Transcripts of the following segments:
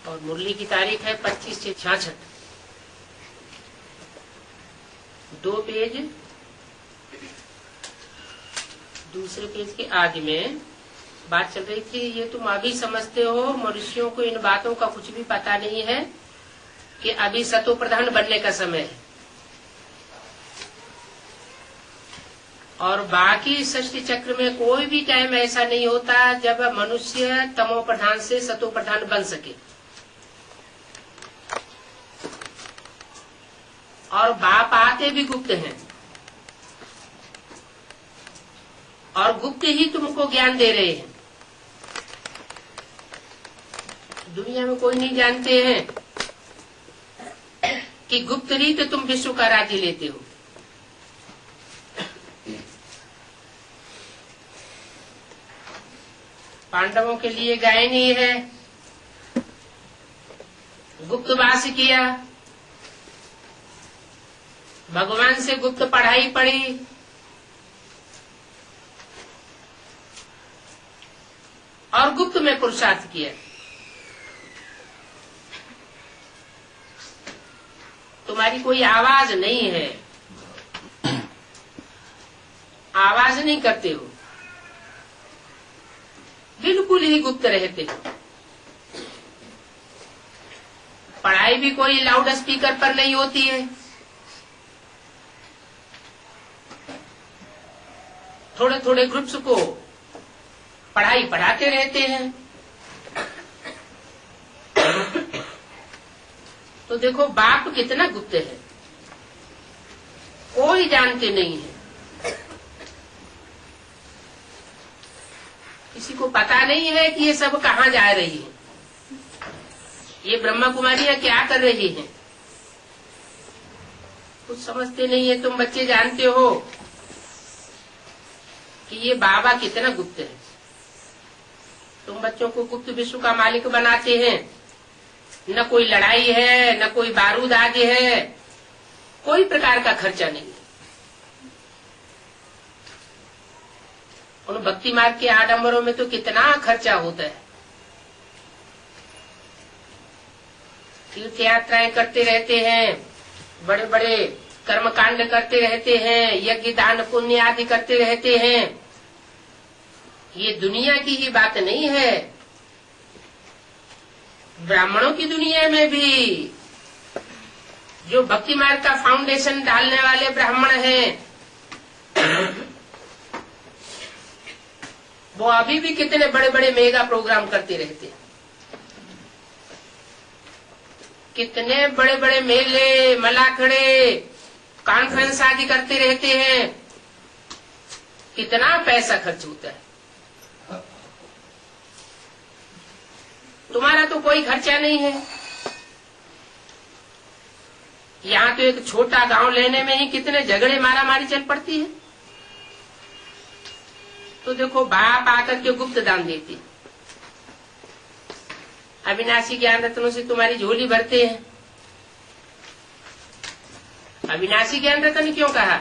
और मुरली की तारीख है 25 से 66। 2 पेज दूसरे पेज के आगे में बात चल रही थी। ये तुम अभी समझते हो, मनुष्यों को इन बातों का कुछ भी पता नहीं है कि अभी सतो प्रधान बनने का समय है, और बाकी सृष्टि चक्र में कोई भी टाइम ऐसा नहीं होता जब मनुष्य तमो प्रधान से सतो प्रधान बन सके। और बाप आते भी गुप्त हैं, और गुप्त ही तुमको ज्ञान दे रहे हैं। दुनिया में कोई नहीं जानते हैं कि गुप्त ही तो तुम विश्व का राज्य लेते हो। पांडवों के लिए गाय नहीं है, गुप्तवास किया, भगवान से गुप्त पढ़ाई पढ़ी, और गुप्त में पुरुषार्थ किया। तुम्हारी कोई आवाज नहीं है, आवाज नहीं करते हो, बिल्कुल ही गुप्त रहते हो। पढ़ाई भी कोई लाउड स्पीकर पर नहीं होती है, थोड़े थोड़े ग्रुप्स को पढ़ाई पढ़ाते रहते हैं। तो देखो बाप कितना गुप्त है, कोई जानते नहीं है। किसी को पता नहीं है कि ये सब कहाँ जा रही है, ये ब्रह्मा कुमारियां क्या कर रही हैं, कुछ समझते नहीं है। तुम बच्चे जानते हो कि ये बाबा कितना गुप्त है। तुम बच्चों को गुप्त विश्व का मालिक बनाते हैं। न कोई लड़ाई है, न कोई बारूद आदि है, कोई प्रकार का खर्चा नहीं है। उन भक्ति मार्ग के आडंबरों में तो कितना खर्चा होता है। तीर्थ यात्राएं करते रहते हैं, बड़े बड़े कर्म कांड करते रहते हैं, यज्ञ दान पुण्य आदि करते रहते हैं। ये दुनिया की ही बात नहीं है, ब्राह्मणों की दुनिया में भी जो भक्ति मार्ग का फाउंडेशन डालने वाले ब्राह्मण हैं, वो अभी भी कितने बड़े बड़े मेगा प्रोग्राम करते रहते हैं। कितने बड़े बड़े मेले मलाखड़े कॉन्फ्रेंस आदि करते रहते हैं। कितना पैसा खर्च होता है। तुम्हारा तो कोई खर्चा नहीं है। यहाँ तो एक छोटा गांव लेने में ही कितने झगड़े मारामारी चल पड़ती है। तो देखो बाप आकर के गुप्त दान देते, अविनाशी ज्ञान रत्नों से तुम्हारी झोली भरते हैं। अविनाशी ज्ञान रत्न क्यों कहा?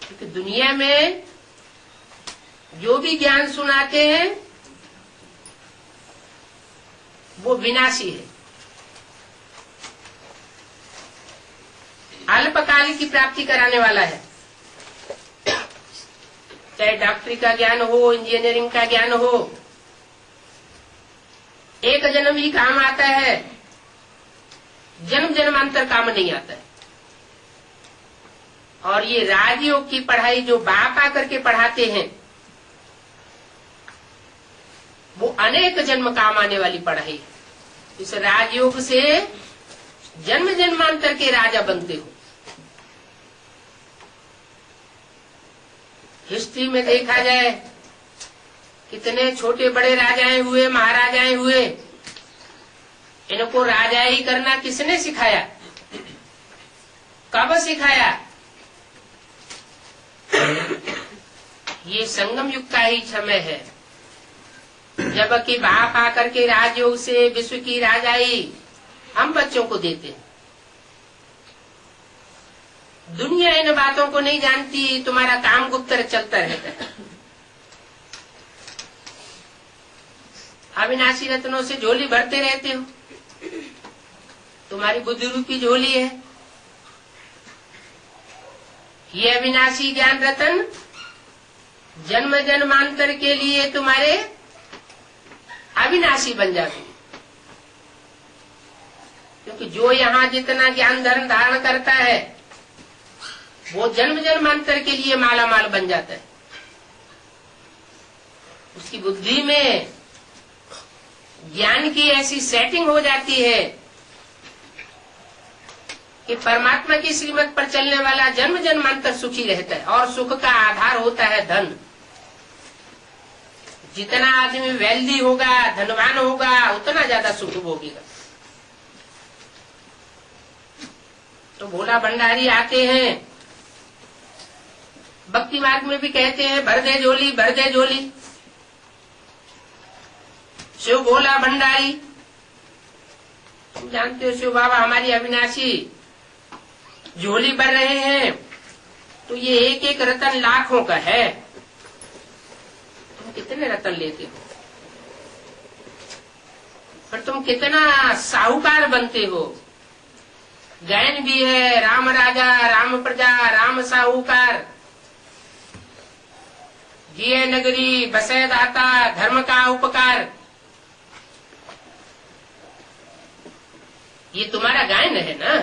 क्योंकि दुनिया में जो भी ज्ञान सुनाते हैं वो विनाशी है, अल्पकाल की प्राप्ति कराने वाला है। चाहे डॉक्टरी का ज्ञान हो, इंजीनियरिंग का ज्ञान हो, एक जन्म ही काम आता है, जन्म जन्मांतर काम नहीं आता है। और ये राजयोग की पढ़ाई जो बाप आकर के पढ़ाते हैं, वो अनेक जन्म काम आने वाली पढ़ाई है। इस राजयोग से जन्म जन्मांतर के राजा बनते हो। हिस्ट्री में देखा जाए कितने छोटे बड़े राजाएं हुए, महाराजाएं हुए, इनको राजा ही करना किसने सिखाया? कब सिखाया? ये संगम युग का ही समय है, जबकि बाप आकर के राजयोग से विश्व की राजाई हम बच्चों को देते हैं। दुनिया इन बातों को नहीं जानती, तुम्हारा काम गुप्त चलता रहता है। अविनाशी रत्नों से झोली भरते रहते हो। तुम्हारी बुद्धि रूपी झोली है। ये अविनाशी ज्ञान रतन जन्म जन्मांतर के लिए तुम्हारे अविनाशी बन जाते, क्योंकि जो यहाँ जितना ज्ञान धर्म धारण करता है वो जन्म जन्मांतर के लिए माला माल बन जाता है। उसकी बुद्धि में ज्ञान की ऐसी सेटिंग हो जाती है कि परमात्मा की श्रीमत पर चलने वाला जन्म जन्मांतर सुखी रहता है। और सुख का आधार होता है धन। जितना आदमी वेल्दी होगा, धनवान होगा, उतना ज्यादा सुख भोगेगा। तो भोला भंडारी आते हैं, भक्ति मार्ग में भी कहते हैं भर दे झोली, भर दे झोली। शिव भोला भंडारी, तुम जानते हो शिव बाबा हमारी अविनाशी झोली भर रहे हैं। तो ये एक एक रतन लाखों का है। तुम कितने रतन लेते हो, पर तुम कितना साहूकार बनते हो। गायन भी है, राम राजा राम प्रजा राम साहूकार, जिये नगरी बसे दाता धर्म का उपकार। ये तुम्हारा गायन है ना।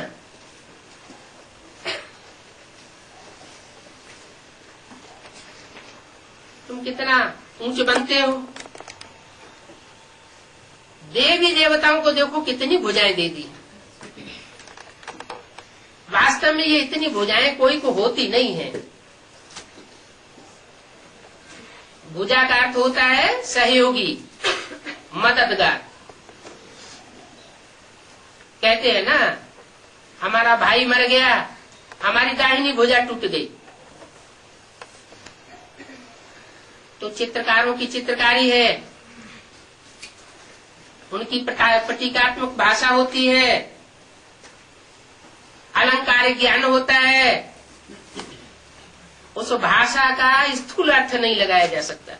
तुम कितना ऊंचे बनते हो। देवी देवताओं को देखो कितनी भुजाएं दे दी। वास्तव में ये इतनी भुजाएं कोई को होती नहीं है। भुजा का अर्थ होता है सहयोगी, मददगार। कहते हैं ना, हमारा भाई मर गया, हमारी दाहिनी भुजा टूट गई। तो चित्रकारों की चित्रकारी है, उनकी प्रतीकात्मक भाषा होती है, अलंकारिक ज्ञान होता है। उस भाषा का स्थूल अर्थ नहीं लगाया जा सकता।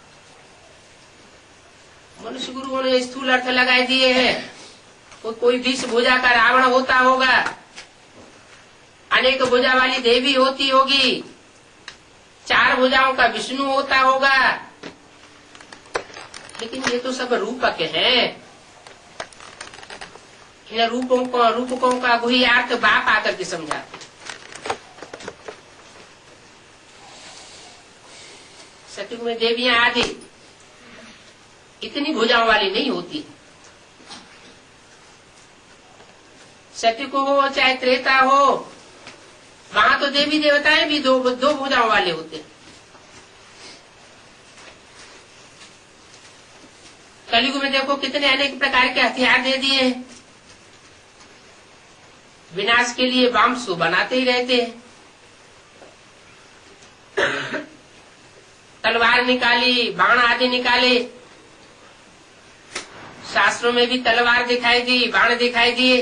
मनुष्य गुरुओं ने स्थूल अर्थ लगाए दिए हैं। कोई 20 भुजा का रावण होता होगा, अनेक भुजा वाली देवी होती होगी, 4 भुजाओं का विष्णु होता होगा। लेकिन ये तो सब रूपक हैं। इन रूपकों का गुह्यार्थ बाप आकर के समझाते। सतयुग में देवियां आदि इतनी भुजाओं वाली नहीं होती। सतयुग हो चाहे त्रेता हो, वहां तो देवी देवताएं भी दो भुजाओं वाले होते हैं। कलयुग में देखो कितने अनेक प्रकार के हथियार दे दिए हैं। विनाश के लिए वामसु बनाते ही रहते हैं। तलवार निकाली, बाण आदि निकाले। शास्त्रों में भी तलवार दिखाई दी, बाण दिखाई दिए।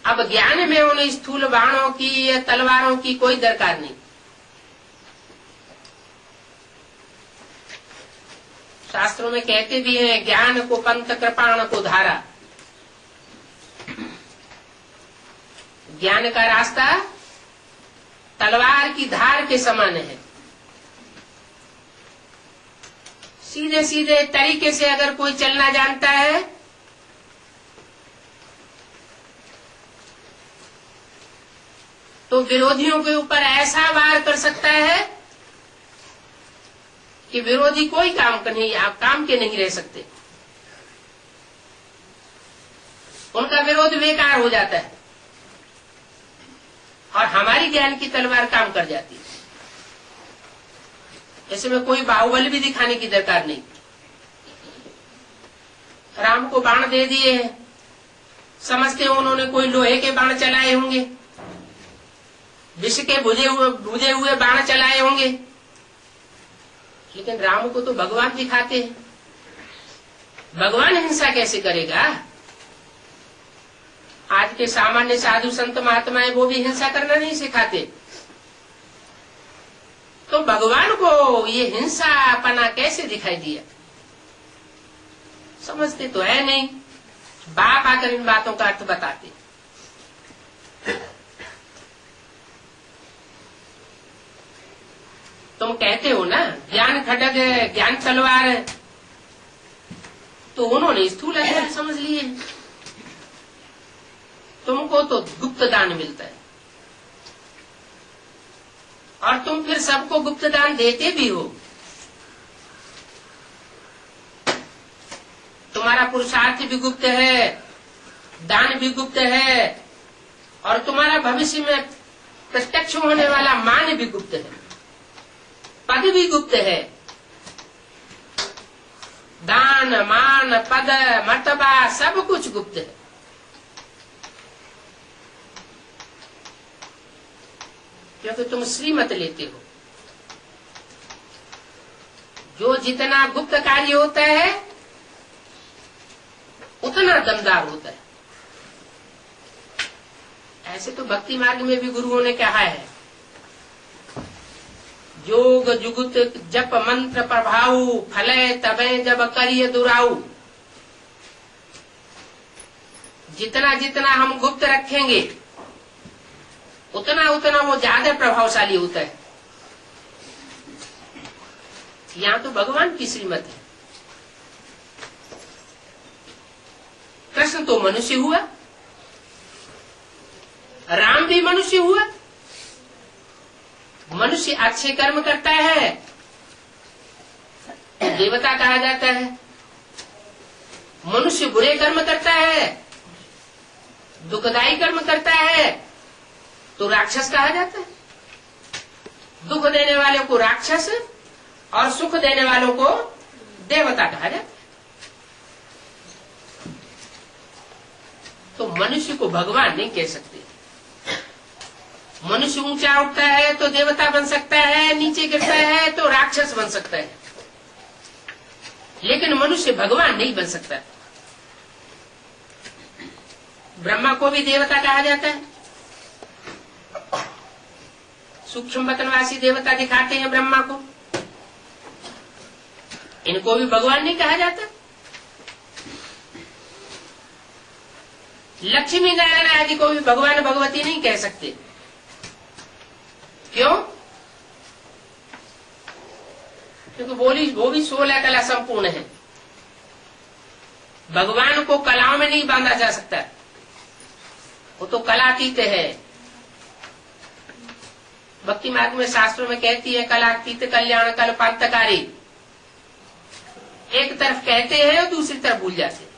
अब ज्ञान में उन स्थूल बाणों की या तलवारों की कोई दरकार नहीं। शास्त्रों में कहते भी हैं, ज्ञान को पंथ कृपाण को धारा। ज्ञान का रास्ता तलवार की धार के समान है। सीधे सीधे तरीके से अगर कोई चलना जानता है तो विरोधियों के ऊपर ऐसा वार कर सकता है कि विरोधी कोई काम के नहीं रह सकते। उनका विरोध बेकार हो जाता है और हमारी ज्ञान की तलवार काम कर जाती है। ऐसे में कोई बाहुबल भी दिखाने की दरकार नहीं। राम को बाण दे दिए हैं, समझते हो उन्होंने कोई लोहे के बाण चलाए होंगे, विष के बुझे हुए बाण चलाए होंगे। लेकिन राम को तो भगवान दिखाते हैं। भगवान हिंसा कैसे करेगा? आज के सामान्य साधु संत महात्माएं वो भी हिंसा करना नहीं सिखाते। तो भगवान को ये हिंसापना कैसे दिखाई दिया? समझते तो है नहीं। बाप आकर इन बातों का अर्थ बताते। तुम कहते हो ना ज्ञान खड्ग है, ज्ञान तलवार है, तो उन्होंने स्थूल अर्थ समझ लिए। तुमको तो गुप्त दान मिलता है और तुम फिर सबको गुप्त दान देते भी हो। तुम्हारा पुरुषार्थ भी गुप्त है, दान भी गुप्त है, और तुम्हारा भविष्य में प्रत्यक्ष होने वाला मान भी गुप्त है, पद भी गुप्त है। दान मान पद मर्तबा सब कुछ गुप्त है। क्योंकि तुम श्रीमत लेते हो। जो जितना गुप्त कार्य होता है उतना दमदार होता है। ऐसे तो भक्ति मार्ग में भी गुरुओं ने कहा है, जोग जुगुत जप मंत्र प्रभाऊ, फले तबे जब करिए दुराऊ। जितना जितना हम गुप्त रखेंगे उतना उतना वो ज्यादा प्रभावशाली होता है। यहाँ तो भगवान की श्रीमत है। कृष्ण तो मनुष्य हुआ, राम भी मनुष्य हुआ। मनुष्य अच्छे कर्म करता है तो देवता कहा जाता है, मनुष्य बुरे कर्म करता है, दुखदायी कर्म करता है तो राक्षस कहा जाता है। दुख देने वालों को राक्षस और सुख देने वालों को देवता कहा जाता है। तो मनुष्य को भगवान नहीं कह सकते। मनुष्य ऊंचा उठता है तो देवता बन सकता है, नीचे गिरता है तो राक्षस बन सकता है, लेकिन मनुष्य भगवान नहीं बन सकता। ब्रह्मा को भी देवता कहा जाता है। सूक्ष्म वतनवासी देवता दिखाते हैं ब्रह्मा को, इनको भी भगवान नहीं कहा जाता। लक्ष्मी नारायण आदि को भी भगवान भगवती नहीं कह सकते। क्यों? क्योंकि वो भी 16 कला संपूर्ण है। भगवान को कलाओं में नहीं बांधा जा सकता, वो तो कलातीत है। भक्ति मार्ग में शास्त्रों में कहती है कलातीत कल्याण कल्पांतकारी। एक तरफ कहते हैं और दूसरी तरफ भूल जाते हैं।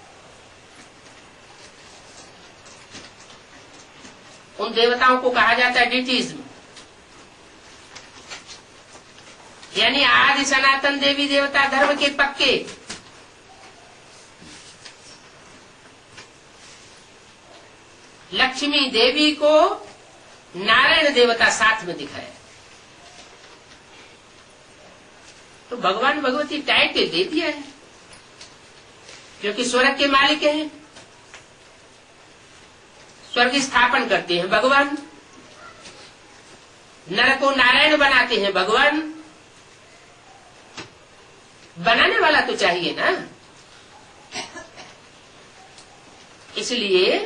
उन देवताओं को कहा जाता है डिटीज्म, यानी आदि सनातन देवी देवता धर्म के पक्के। लक्ष्मी देवी को नारायण देवता साथ में दिखाया, तो भगवान भगवती टाइटल दे दिया है, क्योंकि स्वर्ग के मालिक हैं, स्वर्ग स्थापन करते हैं भगवान, नर को नारायण बनाते हैं भगवान। बनाने वाला तो चाहिए ना, इसलिए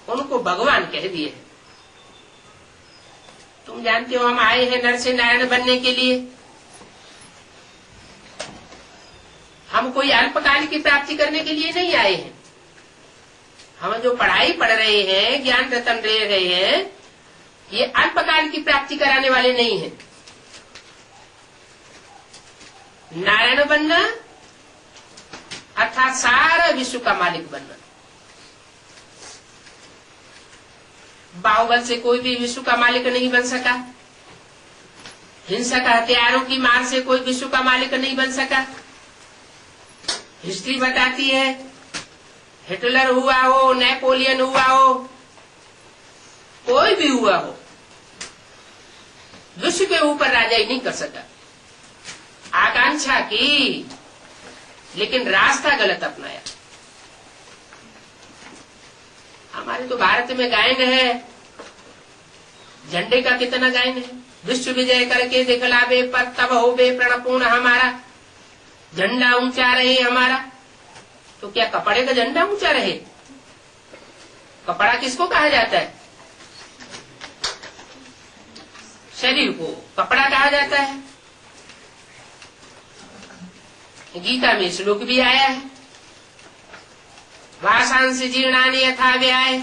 उनको भगवान कह दिए। तुम जानते हो हम आए हैं नर से नारायण बनने के लिए। हम कोई अल्पकाल की प्राप्ति करने के लिए नहीं आए हैं। हम जो पढ़ाई पढ़ रहे हैं, ज्ञान रतन ले रहे हैं, ये अल्पकाल की प्राप्ति कराने वाले नहीं हैं। नारायण बनना अर्थात सारा विश्व का मालिक बनना। बाहुबल से कोई भी विश्व का मालिक नहीं बन सका, हिंसक हथियारों की मार से कोई विश्व का मालिक नहीं बन सका। हिस्ट्री बताती है, हिटलर हुआ हो, नेपोलियन हुआ हो, कोई भी हुआ हो, विश्व के ऊपर राजाई नहीं कर सका। आकांक्षा की, लेकिन रास्ता गलत अपनाया। हमारे तो भारत में गायन है, झंडे का कितना गायन है, विश्व विजय करके दिखलावे, पर तब होवे प्रणपूर्ण हमारा, झंडा ऊंचा रहे हमारा। तो क्या कपड़े का झंडा ऊंचा रहे? कपड़ा किसको कहा जाता है? शरीर को कपड़ा कहा जाता है। गीता में श्लोक भी आया है, वासांस जीर्णानि यथा व्याय।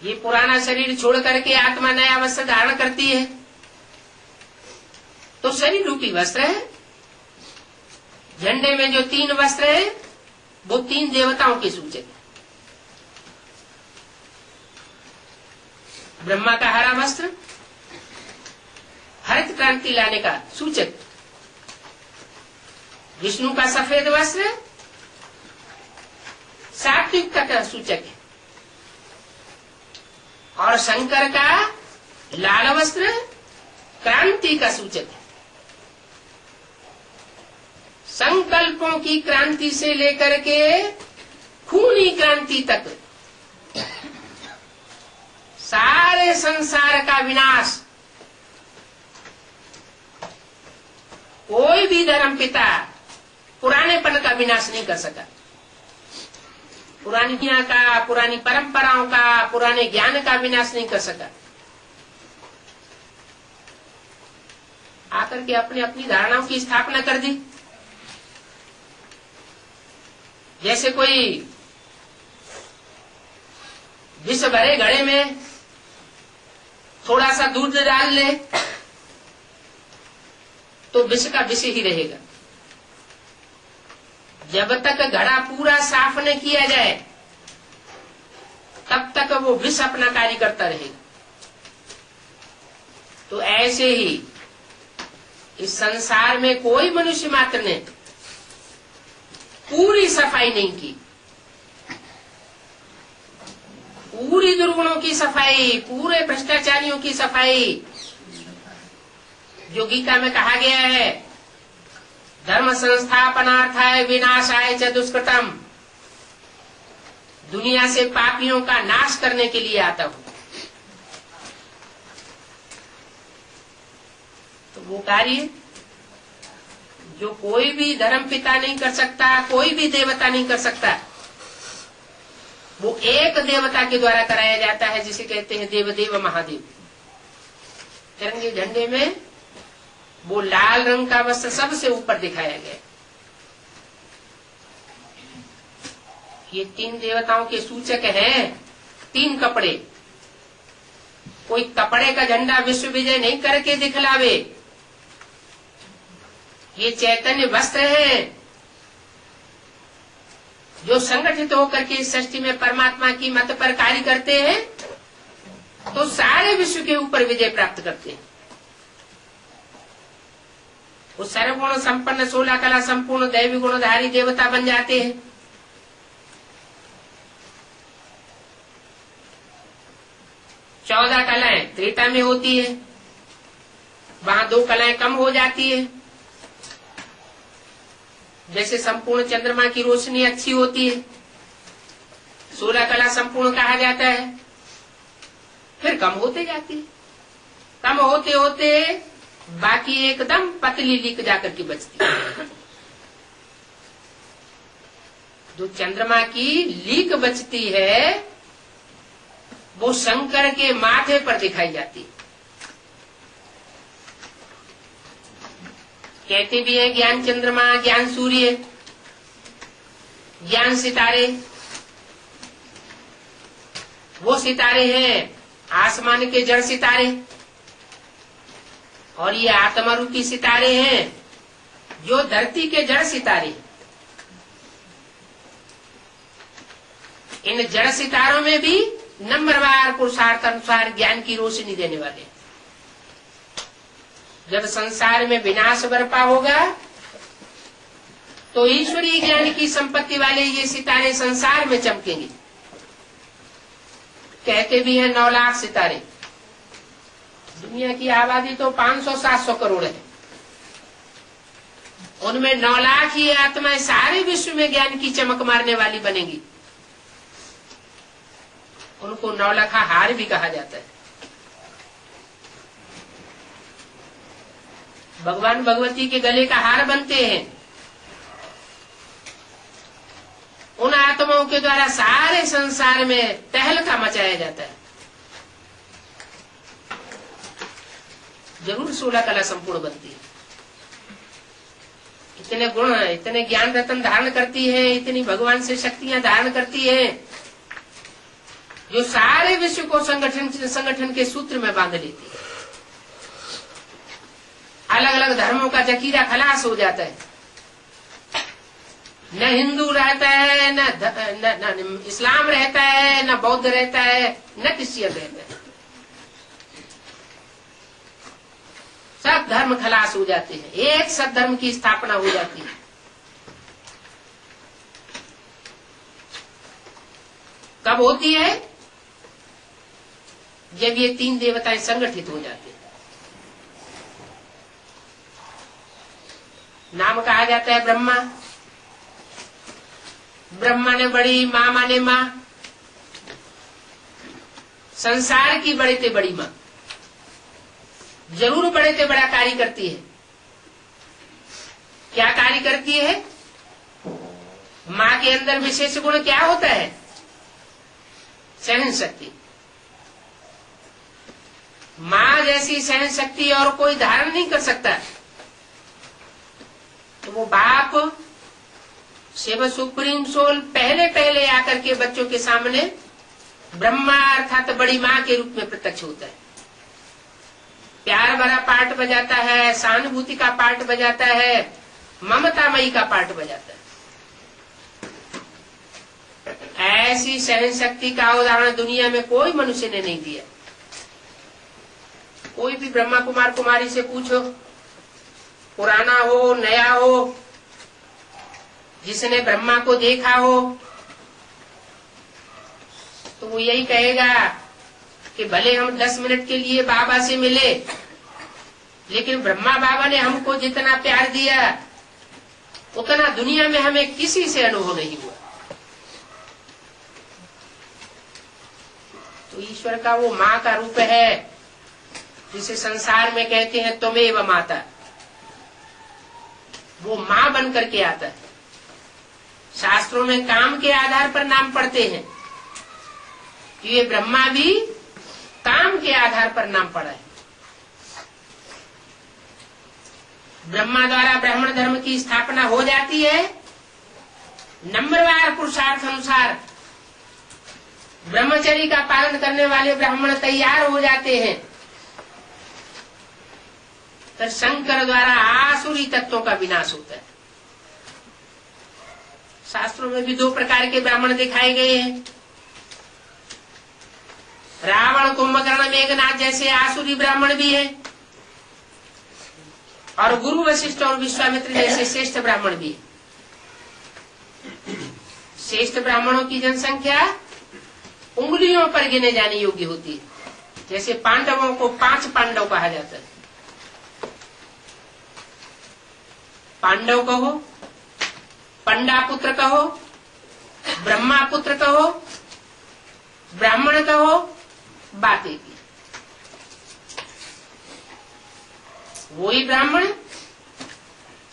ये पुराना शरीर छोड़ करके आत्मा नया वस्त्र धारण करती है। तो शरीर रूपी वस्त्र है। झंडे में जो 3 वस्त्र है वो 3 देवताओं के सूचक है। ब्रह्मा का हरा वस्त्र हरित क्रांति लाने का सूचक, विष्णु का सफेद वस्त्र सात्विकता का सूचक है, और शंकर का लाल वस्त्र क्रांति का सूचक है। संकल्पों की क्रांति से लेकर के खूनी क्रांति तक सारे संसार का विनाश कोई भी धर्म पिता पुरानेपन का विनाश नहीं कर सका। पुरानी दुनिया का, पुरानी परंपराओं का, पुराने ज्ञान का विनाश नहीं कर सका। आकर के अपने अपनी धारणाओं की स्थापना कर दी। जैसे कोई विष भरे घड़े में थोड़ा सा दूध डाल ले तो विष का विष ही रहेगा। जब तक घड़ा पूरा साफ न किया जाए तब तक वो विष अपना कार्य करता रहेगा। तो ऐसे ही इस संसार में कोई मनुष्य मात्र ने पूरी सफाई नहीं की। पूरी दुर्गुणों की सफाई, पूरे भ्रष्टाचारियों की सफाई, जो गीता में कहा गया है, धर्म संस्थापनार्थाय विनाशाय च दुष्कृतम, दुनिया से पापियों का नाश करने के लिए आता हूं। तो वो कार्य जो कोई भी धर्म पिता नहीं कर सकता, कोई भी देवता नहीं कर सकता, वो एक देवता के द्वारा कराया जाता है, जिसे कहते हैं देवदेव महादेव। तिरंगे झंडे में वो लाल रंग का वस्त्र सबसे ऊपर दिखाया गया। ये 3 देवताओं के सूचक हैं। 3 कपड़े। कोई कपड़े का झंडा विश्व विजय नहीं करके दिखलावे। ये चैतन्य वस्त्र हैं जो संगठित होकर के सृष्टि में परमात्मा की मत पर कार्य करते हैं, तो सारे विश्व के ऊपर विजय प्राप्त करते हैं। वो सर्वगुण संपन्न 16 कला संपूर्ण दैवी गुणधारी देवता बन जाते हैं। चौदह कलाएं त्रेता में होती है, वहां 2 कलाएं कम हो जाती है। जैसे संपूर्ण चंद्रमा की रोशनी अच्छी होती है, 16 कला संपूर्ण कहा जाता है, फिर कम होते जाती है। कम होते होते बाकी एकदम पतली लीक जाकर के बचती है। जो चंद्रमा की लीक बचती है वो शंकर के माथे पर दिखाई जाती है। कहते भी है ज्ञान चंद्रमा, ज्ञान सूर्य, ज्ञान सितारे। वो सितारे हैं आसमान के जड़ सितारे, और ये आत्मा रूपी सितारे हैं जो धरती के जड़ सितारे। इन जड़ सितारों में भी नंबरवार पुरुषार्थ अनुसार ज्ञान की रोशनी देने वाले। जब संसार में विनाश बरपा होगा तो ईश्वरीय ज्ञान की संपत्ति वाले ये सितारे संसार में चमकेंगे। कहते भी हैं 9 लाख सितारे। दुनिया की आबादी तो 500-700 करोड़ है, उनमें 9 लाख ही आत्माएं सारे विश्व में ज्ञान की चमक मारने वाली बनेंगी। उनको 9 लाखा हार भी कहा जाता है। भगवान भगवती के गले का हार बनते हैं। उन आत्माओं के द्वारा सारे संसार में तहलका मचाया जाता है। जरूर 16 कला संपूर्ण बनती है। इतने गुण, इतने ज्ञान रत्न धारण करती है, इतनी भगवान से शक्तियां धारण करती है, जो सारे विश्व को संगठन के सूत्र में बांध लेती है। अलग अलग धर्मों का जखीरा खलास हो जाता है। न हिंदू रहता है, न इस्लाम रहता है, न बौद्ध रहता है, न क्रिश्चियन रहता है। सब धर्म खलास हो जाते हैं, एक सदधर्म की स्थापना हो जाती है। कब होती है? जब ये 3 देवताएं संगठित हो जाते हैं। नाम कहा जाता है ब्रह्मा। ब्रह्मा ने बड़ी, माँ माने माँ, संसार की बड़े से बड़ी माँ, जरूर बड़े से बड़ा कार्य करती है। क्या कार्य करती है? माँ के अंदर विशेष गुण क्या होता है? सहन शक्ति। माँ जैसी सहन शक्ति और कोई धारण नहीं कर सकता। तो वो बाप शिव सुप्रीम सोल पहले आकर के बच्चों के सामने ब्रह्मा अर्थात बड़ी माँ के रूप में प्रत्यक्ष होता है। प्यार भरा पाठ बजाता है, सहानुभूति का पाठ बजाता है, ममतामयी का पाठ बजाता है। ऐसी सहन शक्ति का उदाहरण दुनिया में कोई मनुष्य ने नहीं दिया। कोई भी ब्रह्मा कुमार कुमारी से पूछो, पुराना हो नया हो, जिसने ब्रह्मा को देखा हो, तो वो यही कहेगा कि भले हम 10 मिनट के लिए बाबा से मिले, लेकिन ब्रह्मा बाबा ने हमको जितना प्यार दिया उतना दुनिया में हमें किसी से अनुभव नहीं हुआ। तो ईश्वर का वो माँ का रूप है, जिसे संसार में कहते हैं त्वमेव माता। वो माँ बन करके आता है। शास्त्रों में काम के आधार पर नाम पढ़ते हैं, ये ब्रह्मा भी काम के आधार पर नाम पड़ा है। ब्रह्मा द्वारा ब्राह्मण धर्म की स्थापना हो जाती है। नंबरवार पुरुषार्थ अनुसार ब्रह्मचर्य का पालन करने वाले ब्राह्मण तैयार हो जाते हैं। तो शंकर द्वारा आसुरी तत्वों का विनाश होता है। शास्त्रों में भी 2 प्रकार के ब्राह्मण दिखाए गए हैं। रावण, कुंभकर्ण, मेघनाथ जैसे आसुरी ब्राह्मण भी हैं, और गुरु वशिष्ठ और विश्वामित्र जैसे श्रेष्ठ ब्राह्मण भी हैं। श्रेष्ठ ब्राह्मणों की जनसंख्या उंगलियों पर गिने जाने योग्य होती है। जैसे पांडवों को 5 पांडव कहा जाता है। पांडव कहो, पंडा पुत्र कहो, ब्रह्मा पुत्र कहो, ब्राह्मण कहो, बातें की। वही ब्राह्मण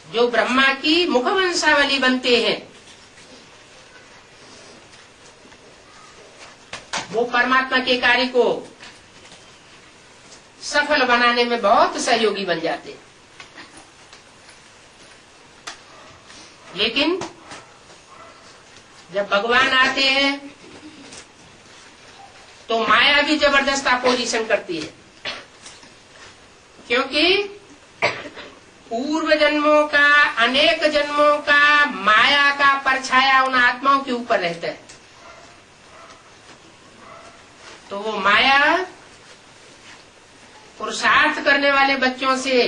जो ब्रह्मा की मुखवंशावली बनते हैं, वो परमात्मा के कार्य को सफल बनाने में बहुत सहयोगी बन जाते हैं। लेकिन जब भगवान आते हैं तो माया भी जबरदस्त अपोजिशन करती है, क्योंकि पूर्व जन्मों का, अनेक जन्मों का माया का परछाया उन आत्माओं के ऊपर रहता है। तो वो माया पुरुषार्थ करने वाले बच्चों से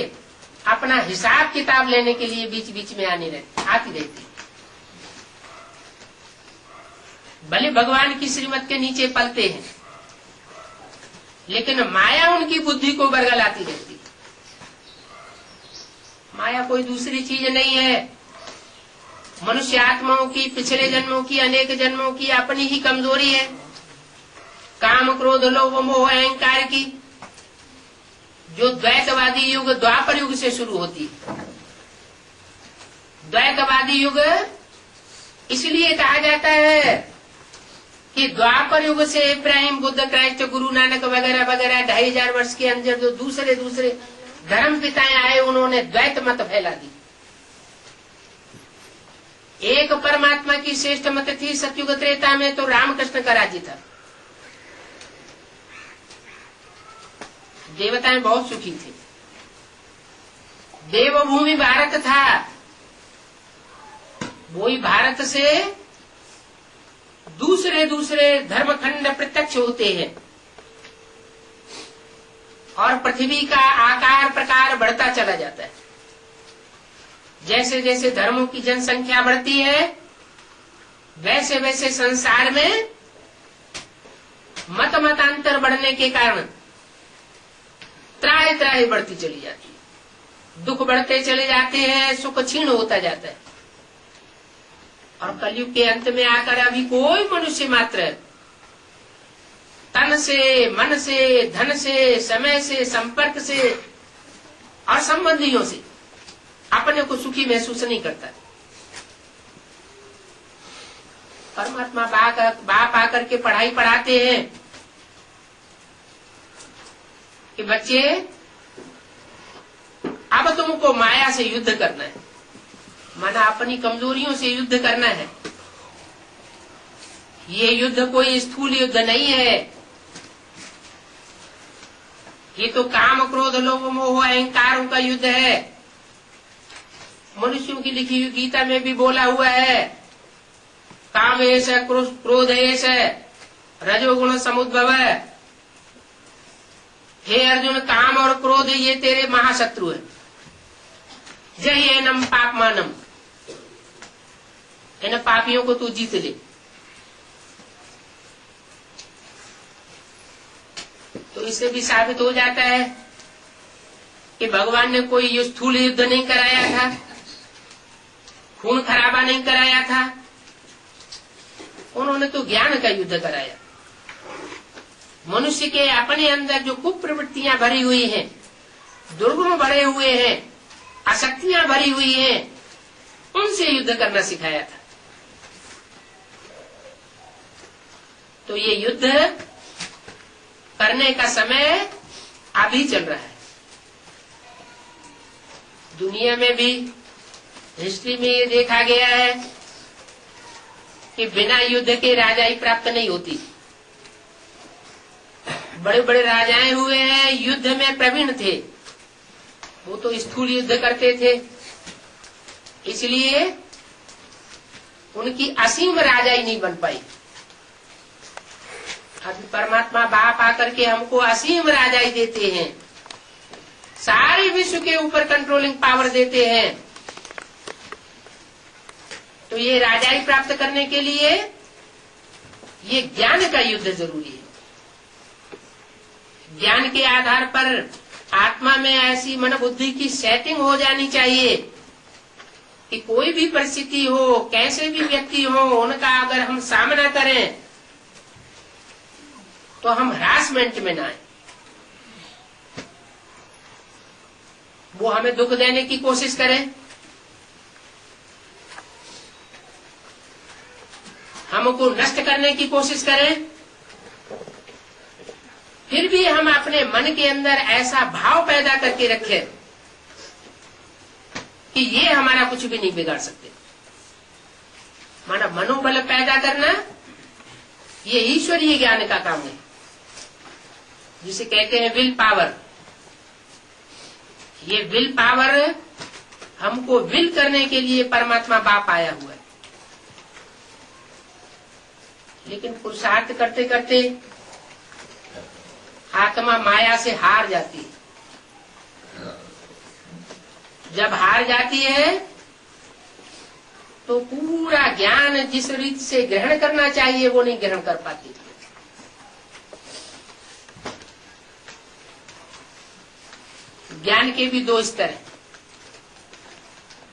अपना हिसाब किताब लेने के लिए बीच बीच में आती रहती। भले भगवान की श्रीमत के नीचे पलते हैं, लेकिन माया उनकी बुद्धि को बरगलाती रहती है। माया कोई दूसरी चीज नहीं है, मनुष्य आत्माओं की पिछले जन्मों की, अनेक जन्मों की अपनी ही कमजोरी है। काम, क्रोध, लोभ, मोह, अहंकार की जो द्वैतवादी युग द्वापर युग से शुरू होती है। द्वैतवादी युग इसलिए कहा जाता है कि द्वापर युग से इब्राहिम, बुद्ध, क्राइस्ट, गुरु नानक वगैरह वगैरह 2500 वर्ष के अंदर जो दूसरे दूसरे धर्म पिताएं आए, उन्होंने द्वैत मत फैला दी। एक परमात्मा की श्रेष्ठ मत थी सतयुग त्रेता में, तो रामकृष्ण का राज्य था। देवताएं बहुत सुखी थे। देवभूमि भारत था, वही भारत से दूसरे दूसरे धर्मखंड प्रत्यक्ष होते हैं और पृथ्वी का आकार प्रकार बढ़ता चला जाता है। जैसे जैसे धर्मों की जनसंख्या बढ़ती है, वैसे वैसे संसार में मतांतर बढ़ने के कारण त्राहि त्राहि बढ़ती चली जाती है, दुख बढ़ते चले जाते हैं, सुख क्षीण होता जाता है। और कलयुग के अंत में आकर अभी कोई मनुष्य मात्र तन से, मन से, धन से, समय से, संपर्क से और संबंधियों से अपने को सुखी महसूस नहीं करता। परमात्मा बाप आकर के पढ़ाई पढ़ाते हैं कि बच्चे अब तुमको माया से युद्ध करना है, माना अपनी कमजोरियों से युद्ध करना है। ये युद्ध कोई स्थूल युद्ध नहीं है, ये तो काम, क्रोध, लोभ, मोह, अहंकारों का युद्ध है। मनुष्यों की लिखी हुई गीता में भी बोला हुआ है, काम एष क्रोध एष रजोगुण समुद्भव। हे अर्जुन, काम और क्रोध ये तेरे महाशत्रु है। जय एनम पापमानम, इन पापियों को तू जीत ले। तो इससे भी साबित हो जाता है कि भगवान ने कोई स्थूल युद्ध नहीं कराया था, खून खराबा नहीं कराया था, उन्होंने तो ज्ञान का युद्ध कराया। मनुष्य के अपने अंदर जो कुप्रवृत्तियां भरी हुई हैं, दुर्गुण भरे हुए हैं, आसक्तियां भरी हुई हैं, उनसे युद्ध करना सिखाया था। तो ये युद्ध करने का समय अभी चल रहा है। दुनिया में भी हिस्ट्री में ये देखा गया है कि बिना युद्ध के राजाई प्राप्त नहीं होती। बड़े बड़े राजाएं हुए हैं, युद्ध में प्रवीण थे, वो तो स्थूल युद्ध करते थे, इसलिए उनकी असीम राजाई नहीं बन पाई। अभी परमात्मा बाप आकर के हमको असीम राजाई देते हैं, सारे विश्व के ऊपर कंट्रोलिंग पावर देते हैं। तो ये राजाई प्राप्त करने के लिए ये ज्ञान का युद्ध जरूरी है। ज्ञान के आधार पर आत्मा में ऐसी मन बुद्धि की सेटिंग हो जानी चाहिए कि कोई भी परिस्थिति हो, कैसे भी व्यक्ति हो, उनका अगर हम सामना करें तो हम हरासमेंट में ना आए। वो हमें दुख देने की कोशिश करें, हमको नष्ट करने की कोशिश करें, फिर भी हम अपने मन के अंदर ऐसा भाव पैदा करके रखें कि ये हमारा कुछ भी नहीं बिगाड़ सकते। माना मनोबल पैदा करना ये ईश्वरीय ज्ञान का काम है, जिसे कहते हैं विल पावर। ये विल पावर हमको विल करने के लिए परमात्मा बाप आया हुआ है। लेकिन पुरुषार्थ करते करते आत्मा माया से हार जाती है। जब हार जाती है तो पूरा ज्ञान जिस रीत से ग्रहण करना चाहिए वो नहीं ग्रहण कर पाती। ज्ञान के भी दो स्तर हैं।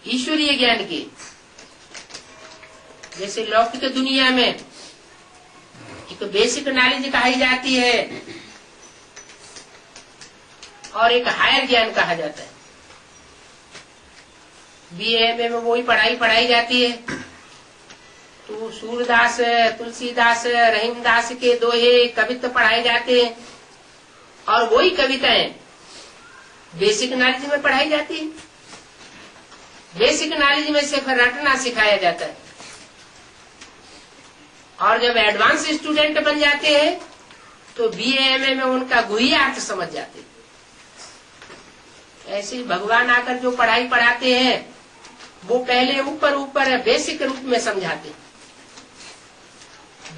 ईश्वरीय ज्ञान के, जैसे लौकिक दुनिया में एक बेसिक नॉलेज कही जाती है और एक हायर ज्ञान कहा जाता है। बीए में वही पढ़ाई जाती है। तो सूरदास, तुलसीदास, रहीमदास के दोहे कवित्व पढ़ाए जाते हैं और वही कविताएं बेसिक नॉलेज में पढ़ाई जाती है। बेसिक नॉलेज में से फिर रटना सिखाया जाता है और जब एडवांस स्टूडेंट बन जाते हैं तो बीए में उनका गुह्यार्थ समझ जाते हैं। ऐसे भगवान आकर जो पढ़ाई पढ़ाते हैं वो पहले ऊपर बेसिक रूप में समझाते हैं।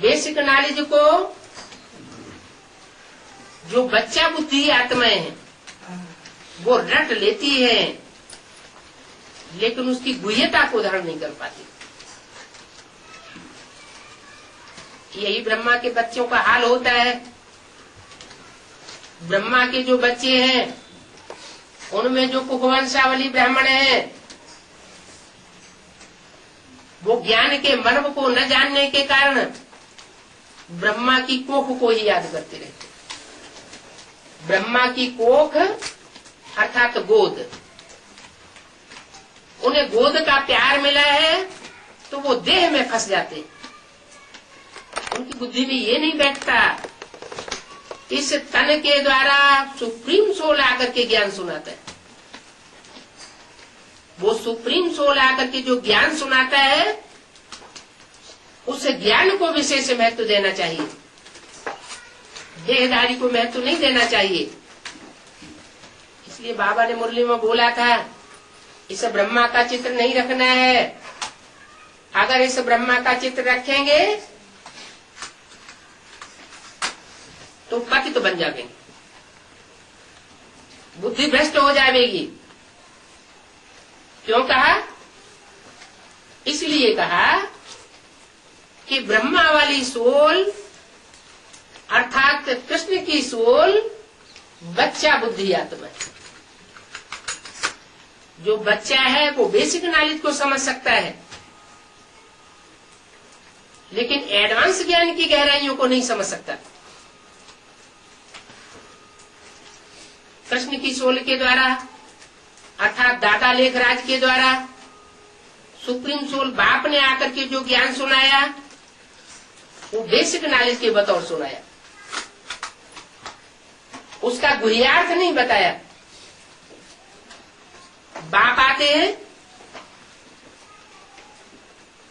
बेसिक नॉलेज को जो बच्चा बुद्धि आत्माएं हैं वो रट लेती है, लेकिन उसकी गुह्यता को धारण नहीं कर पाती। यही ब्रह्मा के बच्चों का हाल होता है। ब्रह्मा के जो बच्चे हैं उनमें जो कुखवंशावली ब्राह्मण हैं वो ज्ञान के मर्म को न जानने के कारण ब्रह्मा की कोख को ही याद करते रहते। ब्रह्मा की कोख अर्थात गोद, उन्हें गोद का प्यार मिला है तो वो देह में फंस जाते। उनकी बुद्धि में ये नहीं बैठता इस तन के द्वारा सुप्रीम सोल आकर के ज्ञान सुनाता है। वो सुप्रीम सोल आकर के जो ज्ञान सुनाता है उस ज्ञान को विशेष महत्व देना चाहिए, देहधारी को महत्व नहीं देना चाहिए। इसलिए बाबा ने मुरली में बोला था इस ब्रह्मा का चित्र नहीं रखना है। अगर इस ब्रह्मा का चित्र रखेंगे तो पतित तो बन जाएंगे, बुद्धि भ्रष्ट हो जाएगी। क्यों कहा? इसलिए कहा कि ब्रह्मा वाली सोल अर्थात कृष्ण की सोल बच्चा बुद्धि आत्मा है। जो बच्चा है वो बेसिक नॉलेज को समझ सकता है, लेकिन एडवांस ज्ञान की गहराइयों को नहीं समझ सकता। कृष्ण की सोल के द्वारा अर्थात दादा लेखराज के द्वारा सुप्रीम सोल बाप ने आकर के जो ज्ञान सुनाया वो बेसिक नॉलेज के बतौर सुनाया, उसका गुह्यार्थ नहीं बताया। बाप आते हैं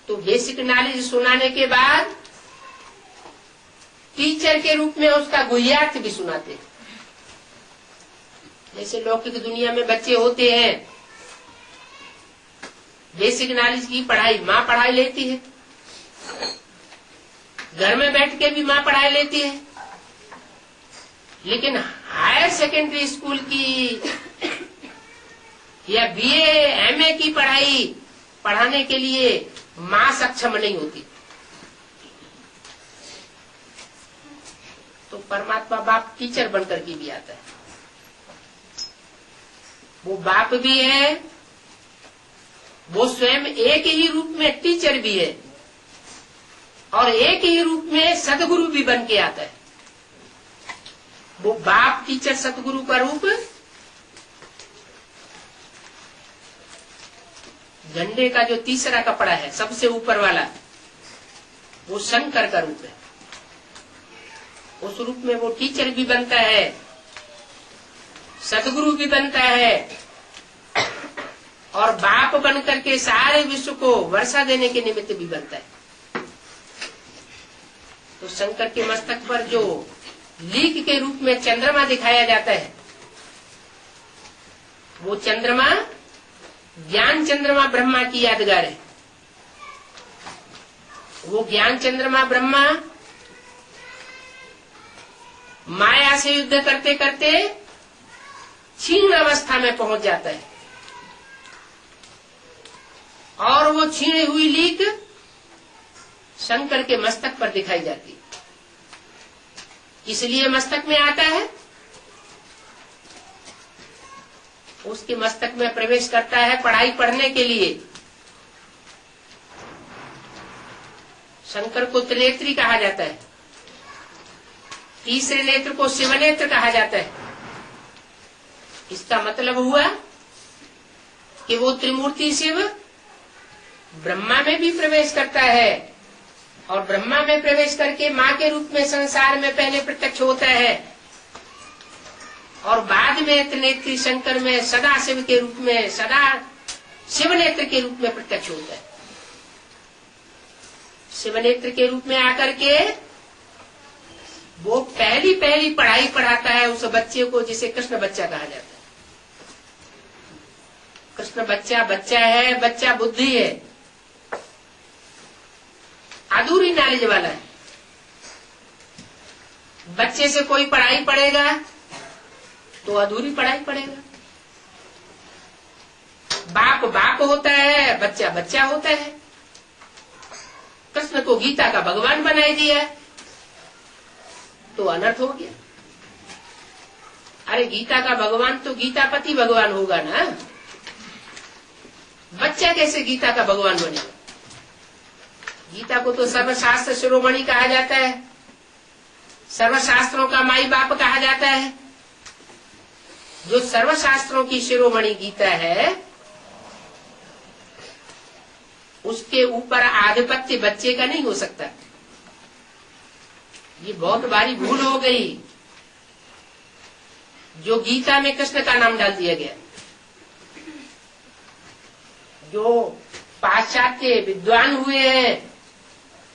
तो बेसिक नॉलेज सुनाने के बाद टीचर के रूप में उसका गुह्यार्थ भी सुनाते हैं। जैसे लौकिक दुनिया में बच्चे होते हैं, बेसिक नॉलेज की पढ़ाई माँ पढ़ाई लेती है, घर में बैठ के भी माँ पढ़ाई लेती है, लेकिन हायर सेकेंडरी स्कूल की या बीए एमए की पढ़ाई पढ़ाने के लिए माँ सक्षम नहीं होती। तो परमात्मा बाप टीचर बनकर के भी आता है। वो बाप भी है, वो स्वयं एक ही रूप में टीचर भी है और एक ही रूप में सदगुरु भी बन के आता है। वो बाप टीचर सदगुरु का रूप झंडे का जो तीसरा कपड़ा है सबसे ऊपर वाला, वो शंकर का रूप है। उस रूप में वो टीचर भी बनता है, सदगुरु भी बनता है और बाप बनकर के सारे विश्व को वर्षा देने के निमित्त भी बनता है। तो शंकर के मस्तक पर जो लीक के रूप में चंद्रमा दिखाया जाता है, वो चंद्रमा ज्ञान चंद्रमा ब्रह्मा की यादगार है। वो ज्ञान चंद्रमा ब्रह्मा माया से युद्ध करते करते क्षीण अवस्था में पहुंच जाता है और वो छीनी हुई लीक शंकर के मस्तक पर दिखाई जाती है। इसलिए मस्तक में आता है, उसके मस्तक में प्रवेश करता है पढ़ाई पढ़ने के लिए। शंकर को त्रिनेत्री कहा जाता है, तीसरे नेत्र को शिवनेत्र कहा जाता है। इसका मतलब हुआ कि वो त्रिमूर्ति शिव ब्रह्मा में भी प्रवेश करता है और ब्रह्मा में प्रवेश करके माँ के रूप में संसार में पहले प्रत्यक्ष होता है और बाद में त्रिनेत्री शंकर में सदा शिव के रूप में, सदा शिव नेत्र के रूप में प्रत्यक्ष होता है। शिव नेत्र के रूप में आकर के वो पहली पढ़ाई पढ़ाता है उस बच्चे को जिसे कृष्ण बच्चा कहा जाता है। कृष्ण बच्चा है, बच्चा बुद्धि है, अधूरी नॉलेज वाला है। बच्चे से कोई पढ़ाई पढ़ेगा तो अधूरी पढ़ाई पढ़ेगा। बाप होता है, बच्चा होता है। कृष्ण को गीता का भगवान बनाई दिया तो अनर्थ हो गया। अरे गीता का भगवान तो गीतापति भगवान होगा ना, बच्चा कैसे गीता का भगवान बनेगा? गीता को तो सर्वशास्त्र शिरोमणि कहा जाता है, सर्वशास्त्रों का माई बाप कहा जाता है। जो सर्वशास्त्रों की शिरोमणि गीता है उसके ऊपर आधिपत्य बच्चे का नहीं हो सकता। ये बहुत भारी भूल हो गई जो गीता में कृष्ण का नाम डाल दिया गया। जो पाश्चात्य विद्वान हुए हैं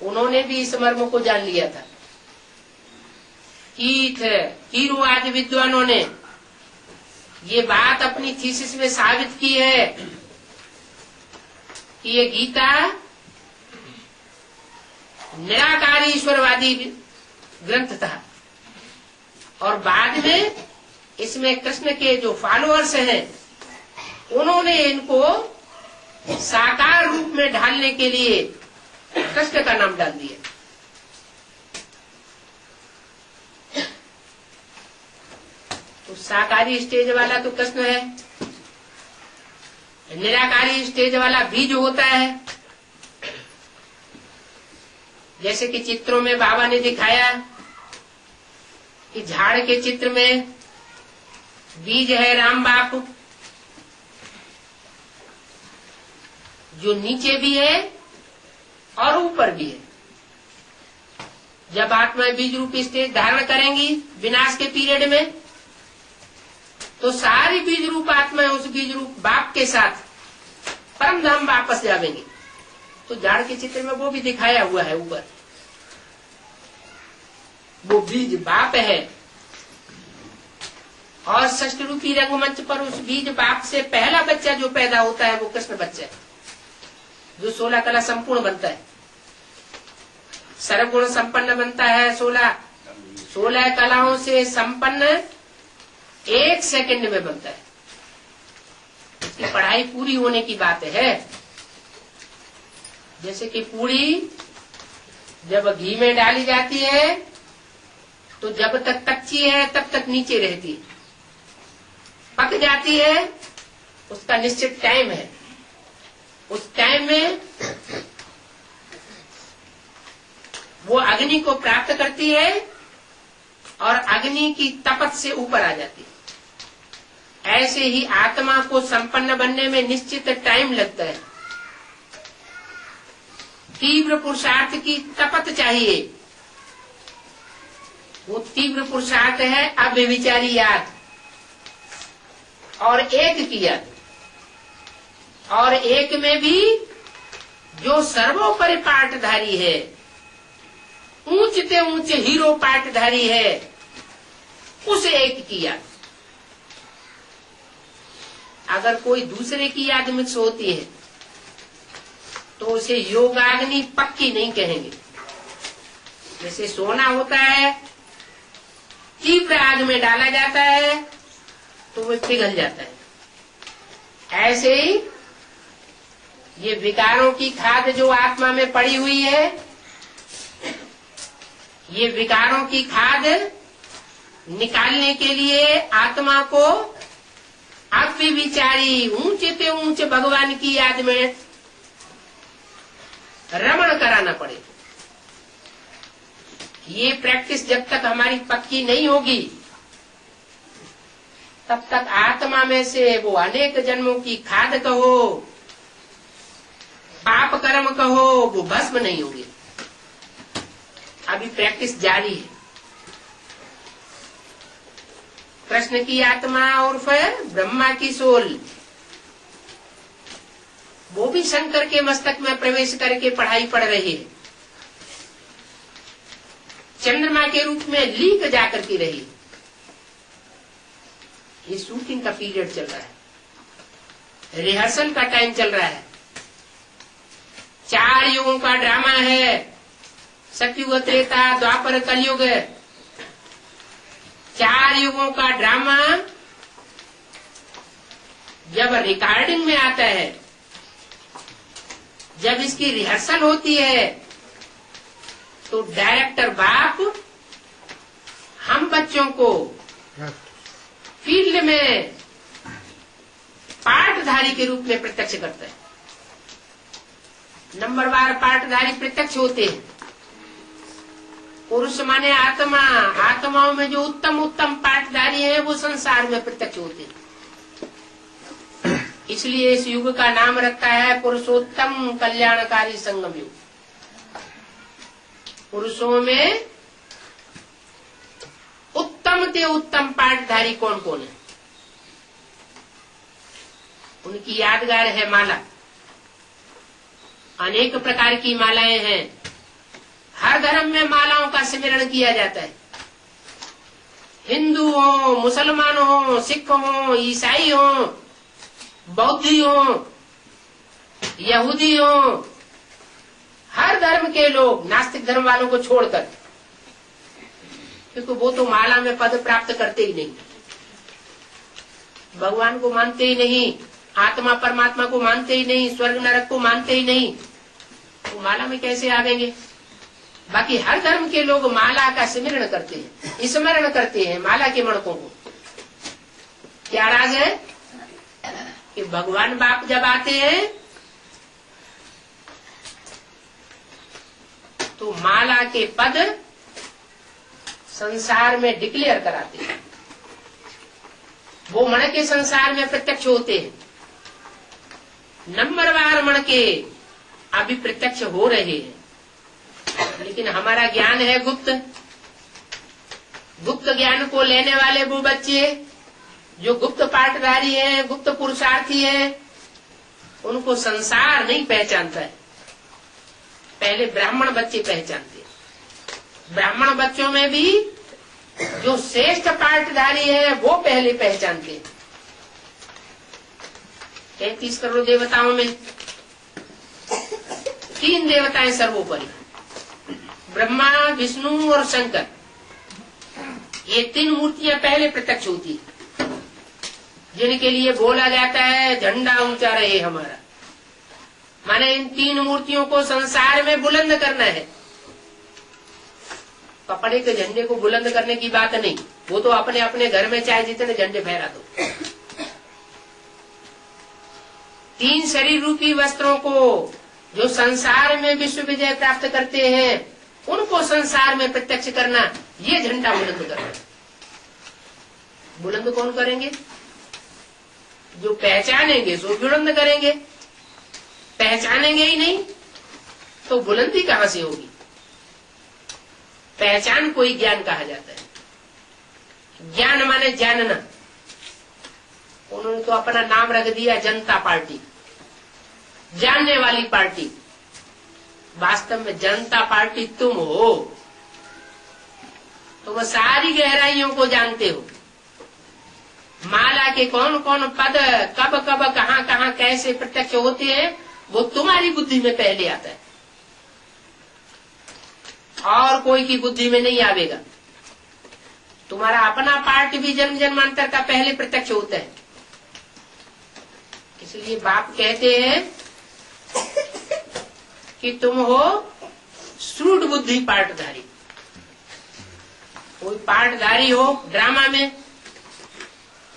उन्होंने भी इस मर्म को जान लिया था। कीरू आदि विद्वानों ने ये बात अपनी थीसिस में साबित की है कि ये गीता निराकार ईश्वरवादी ग्रंथ था और बाद में इसमें कृष्ण के जो फॉलोअर्स हैं उन्होंने इनको साकार रूप में ढालने के लिए कृष्ण का नाम डाल दिया। तो साकारी स्टेज वाला तो कृष्ण है, निराकारी स्टेज वाला बीज होता है। जैसे कि चित्रों में बाबा ने दिखाया कि झाड़ के चित्र में बीज है राम बाप, जो नीचे भी है और ऊपर भी है। जब आत्मा बीज रूपी स्टेज धारण करेंगी विनाश के पीरियड में तो सारी बीज रूप आत्मा उस बीज रूप बाप के साथ परम धाम वापस जाएंगे। तो झाड़ के चित्र में वो भी दिखाया हुआ है। ऊपर वो बीज बाप है और षष्ठ रूपी रंगमंच पर उस बीज बाप से पहला बच्चा जो पैदा होता है वो कृष्ण बच्चा है, जो 16 कला संपूर्ण बनता है, सर्वगुण संपन्न बनता है। 16 कलाओं से संपन्न 1 सेकंड में बनता है। इसकी पढ़ाई पूरी होने की बात है। जैसे कि पूरी जब घी में डाली जाती है तो जब तक कच्ची है तब तक नीचे रहती है, पक जाती है उसका निश्चित टाइम है। उस टाइम में वो अग्नि को प्राप्त करती है और अग्नि की तपत से ऊपर आ जाती है। ऐसे ही आत्मा को संपन्न बनने में निश्चित टाइम लगता है। तीव्र पुरुषार्थ की तपत चाहिए। वो तीव्र पुरुषार्थ है अव्यभिचारी याद और एक की याद, और एक में भी जो सर्वोपरि पाठधारी है, ऊंचते ऊंचे हीरो पाठधारी है, उस एक की याद। अगर कोई दूसरे की याद मिक्स होती है तो उसे योगाग्नि पक्की नहीं कहेंगे। जैसे सोना होता है, तीव्र आग में डाला जाता है तो वो पिघल जाता है। ऐसे ही ये विकारों की खाद जो आत्मा में पड़ी हुई है, ये विकारों की खाद निकालने के लिए आत्मा को अव्यभिचारी ऊंचे से ऊंचे भगवान की याद में रमण कराना पड़े। ये प्रैक्टिस जब तक हमारी पक्की नहीं होगी तब तक आत्मा में से वो अनेक जन्मों की खाद कहो, पाप कर्म कहो, वो भस्म नहीं होंगे। अभी प्रैक्टिस जारी है। कृष्ण की आत्मा उर्फ ब्रह्मा की सोल, वो भी शंकर के मस्तक में प्रवेश करके पढ़ाई पढ़ रही है। चंद्रमा के रूप में लीक जाकर के रही। ये शूटिंग का पीरियड चल रहा है, रिहर्सल का टाइम चल रहा है। 4 युगों का ड्रामा है, सतयुग, त्रेता, द्वापर, कलयुग। 4 युगों का ड्रामा जब रिकॉर्डिंग में आता है, जब इसकी रिहर्सल होती है, तो डायरेक्टर बाप हम बच्चों को फील्ड में पाठधारी के रूप में प्रत्यक्ष करता है। नंबरवार पाठधारी प्रत्यक्ष होते हैं। पुरुष माने आत्मा, आत्माओं में जो उत्तम उत्तम पाठधारी है वो संसार में प्रत्यक्ष होते हैं। इसलिए इस युग का नाम रखा है पुरुषोत्तम कल्याणकारी संगम युग। पुरुषों में उत्तम से उत्तम पाठधारी कौन कौन है, उनकी यादगार है माला। अनेक प्रकार की मालाएं हैं। हर धर्म में मालाओं का स्मरण किया जाता है। हिंदू हो, मुसलमान हो, सिख हो, ईसाई हो, बौद्धी हो, यहूदी हो, हर धर्म के लोग, नास्तिक धर्म वालों को छोड़कर, क्योंकि वो तो माला में पद प्राप्त करते ही नहीं, भगवान को मानते ही नहीं, आत्मा परमात्मा को मानते ही नहीं, स्वर्ग नरक को मानते ही नहीं, तो माला में कैसे आवेंगे। बाकी हर धर्म के लोग माला का स्मरण करते हैं, स्मरण करते हैं माला के मणकों को। क्या राज है कि भगवान बाप जब आते हैं तो माला के पद संसार में डिक्लेयर कराते हैं। वो मणके संसार में प्रत्यक्ष होते हैं। नंबरवार मणके अभी प्रत्यक्ष हो रहे हैं, लेकिन हमारा ज्ञान है गुप्त। गुप्त ज्ञान को लेने वाले वो बच्चे जो गुप्त पाठधारी हैं, गुप्त पुरुषार्थी हैं, उनको संसार नहीं पहचानता है। पहले ब्राह्मण बच्चे पहचानते हैं। ब्राह्मण बच्चों में भी जो श्रेष्ठ पाठधारी है वो पहले पहचानते हैं। 33 करोड़ देवताओं में 3 देवताएं सर्वोपरि, ब्रह्मा, विष्णु और शंकर। ये 3 मूर्तियां पहले प्रत्यक्ष होती है, जिनके लिए बोला जाता है झंडा ऊंचा रहे हमारा। माने इन 3 मूर्तियों को संसार में बुलंद करना है। कपड़े के झंडे को बुलंद करने की बात नहीं, वो तो अपने अपने घर में चाहे जितने झंडे फहरा दो। 3 शरीर रूपी वस्त्रों को जो संसार में विश्व विजय प्राप्त करते हैं, उनको संसार में प्रत्यक्ष करना, ये झंडा बुलंद करना। बुलंद कौन करेंगे? जो पहचानेंगे सो बुलंद करेंगे। पहचानेंगे ही नहीं तो बुलंदी कहां से होगी। पहचान को ही ज्ञान कहा जाता है। ज्ञान माने जानना। उन्होंने तो अपना नाम रख दिया जनता पार्टी, जानने वाली पार्टी। वास्तव में जनता पार्टी तुम हो। तुम सारी गहराइयों को जानते हो। माला के कौन कौन पद कब कब कहां कहां कैसे प्रत्यक्ष होते हैं, वो तुम्हारी बुद्धि में पहले आता है, और कोई की बुद्धि में नहीं आवेगा। तुम्हारा अपना पार्ट भी जन्म जन्मांतर का पहले प्रत्यक्ष होता है। इसलिए बाप कहते हैं कि तुम हो श्रूड बुद्धि पाठधारी। कोई पाठधारी हो ड्रामा में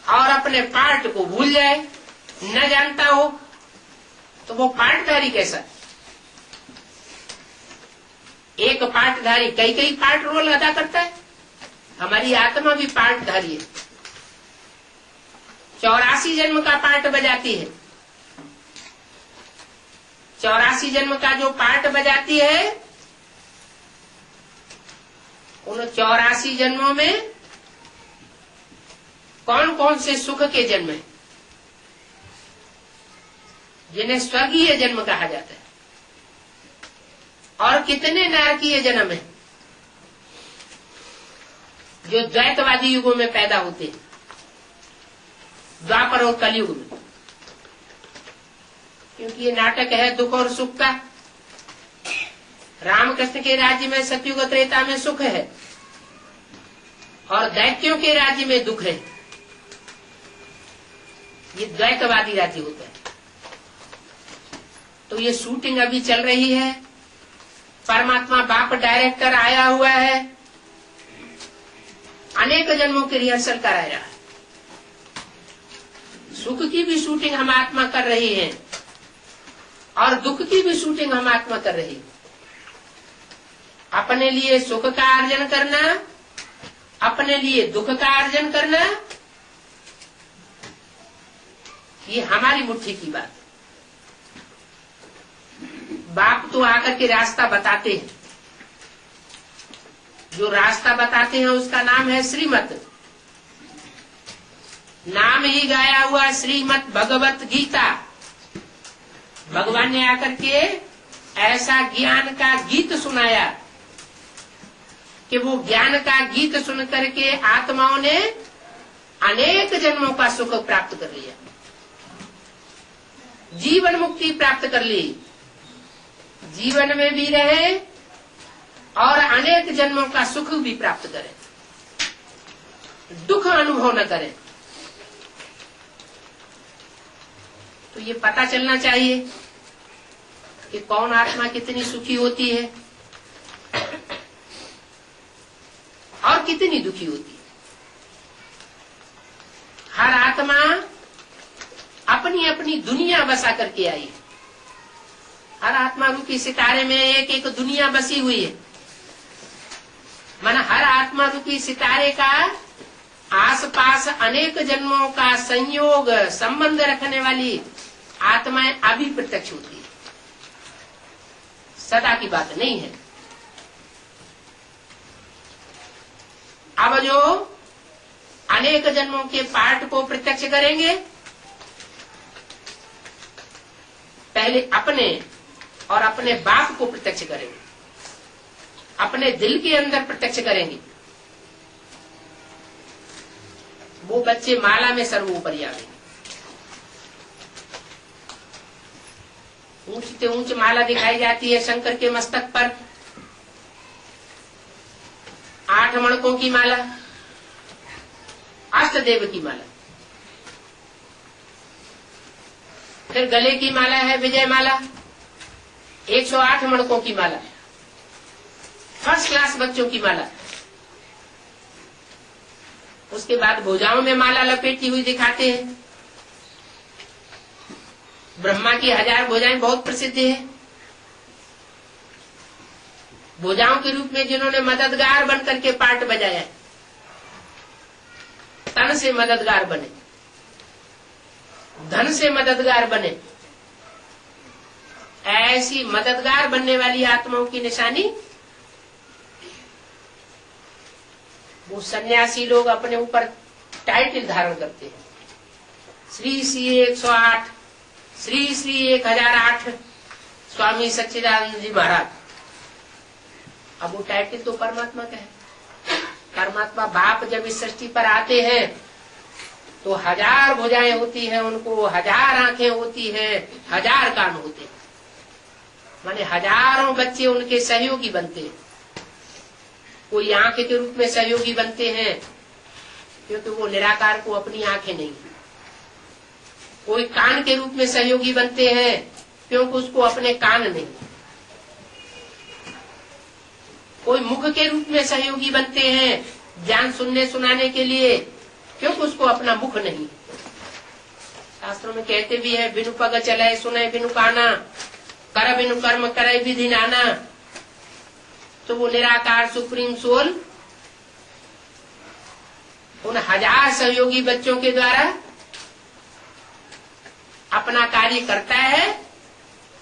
और अपने पार्ट को भूल जाए, न जानता हो, तो वो पाठधारी कैसा? एक पाठधारी कई कई पार्ट रोल अदा करता है। हमारी आत्मा भी पाठधारी है। 84 जन्म का पार्ट बजाती है। 84 जन्म का जो पार्ट बजाती है, उन 84 जन्मों में कौन कौन से सुख के जन्म है, जिन्हें स्वर्गीय जन्म कहा जाता है, और कितने नरकीय जन्म है जो द्वैतवादी युगों में पैदा होते हैं, द्वापर और कलयुग में। क्योंकि ये नाटक है दुख और सुख का। रामकृष्ण के राज्य में सतयुग त्रेता में सुख है और दैत्यों के राज्य में दुख है। ये द्वैतवादी राज्य होता है। तो ये शूटिंग अभी चल रही है, परमात्मा बाप डायरेक्टर आया हुआ है, अनेक जन्मों की रिहर्सल करा रहा है। सुख की भी शूटिंग हम आत्मा कर रही है और दुख की भी शूटिंग हम आत्मा कर रही है। अपने लिए सुख का अर्जन करना, अपने लिए दुख का अर्जन करना, ये हमारी मुट्ठी की बात। बाप तो आकर के रास्ता बताते हैं। जो रास्ता बताते हैं उसका नाम है श्रीमत। नाम ही गाया हुआ श्रीमत भगवत गीता। भगवान ने आकर के ऐसा ज्ञान का गीत सुनाया कि वो ज्ञान का गीत सुन करके आत्माओं ने अनेक जन्मों का सुख प्राप्त कर लिया, जीवन मुक्ति प्राप्त कर ली, जीवन में भी रहे और अनेक जन्मों का सुख भी प्राप्त करें, दुख अनुभव न करें। तो ये पता चलना चाहिए कि कौन आत्मा कितनी सुखी होती है और कितनी दुखी होती है। हर आत्मा अपनी अपनी दुनिया बसा करके आई है। हर आत्मा रूपी सितारे में एक एक दुनिया बसी हुई है। माना हर आत्मा रूपी सितारे का आसपास अनेक जन्मों का संयोग संबंध रखने वाली आत्माएं अभी प्रत्यक्ष होती है, सदा की बात नहीं है। अब जो अनेक जन्मों के पार्ट को प्रत्यक्ष करेंगे, पहले अपने और अपने बाप को प्रत्यक्ष करेंगे, अपने दिल के अंदर प्रत्यक्ष करेंगे। वो बच्चे माला में सर्वोपरि आएंगे। ऊंच से ऊंच माला दिखाई जाती है शंकर के मस्तक पर, 8 मणकों की माला, अष्टदेव की माला। फिर गले की माला है विजय माला, 108 मणकों की माला, फर्स्ट क्लास बच्चों की माला। उसके बाद भुजाओं में माला लपेटी हुई दिखाते हैं। ब्रह्मा की 1000 भुजाएं बहुत प्रसिद्ध है। भुजाओं के रूप में जिन्होंने मददगार बनकर के पार्ट बजाया, तन से मददगार बने, धन से मददगार बने, ऐसी मददगार बनने वाली आत्माओं की निशानी वो सन्यासी लोग अपने ऊपर टाइटल धारण करते हैं। श्री श्री 108, श्री श्री 1008 स्वामी सच्चिदानंद जी महाराज। अब वो टाइटल तो परमात्मा का है। परमात्मा बाप जब इस सृष्टि पर आते हैं तो 1000 भुजाएं होती हैं, उनको 1000 आंखें होती हैं, 1000 कान होते हैं। माने हजारों बच्चे उनके सहयोगी बनते हैं। कोई आंख के रूप में सहयोगी बनते हैं क्योंकि वो निराकार को अपनी आंखें नहीं। कोई कान के रूप में सहयोगी बनते हैं क्योंकि उसको अपने कान नहीं। कोई मुख के रूप में सहयोगी बनते हैं ज्ञान सुनने सुनाने के लिए क्योंकि उसको अपना मुख नहीं। शास्त्रों में कहते भी है, बिनु पग चले सुने बिनु काना, कर बिनु कर्म करे विधि नाना। तो वो निराकार सुप्रीम सोल उन 1000 सहयोगी बच्चों के द्वारा अपना कार्य करता है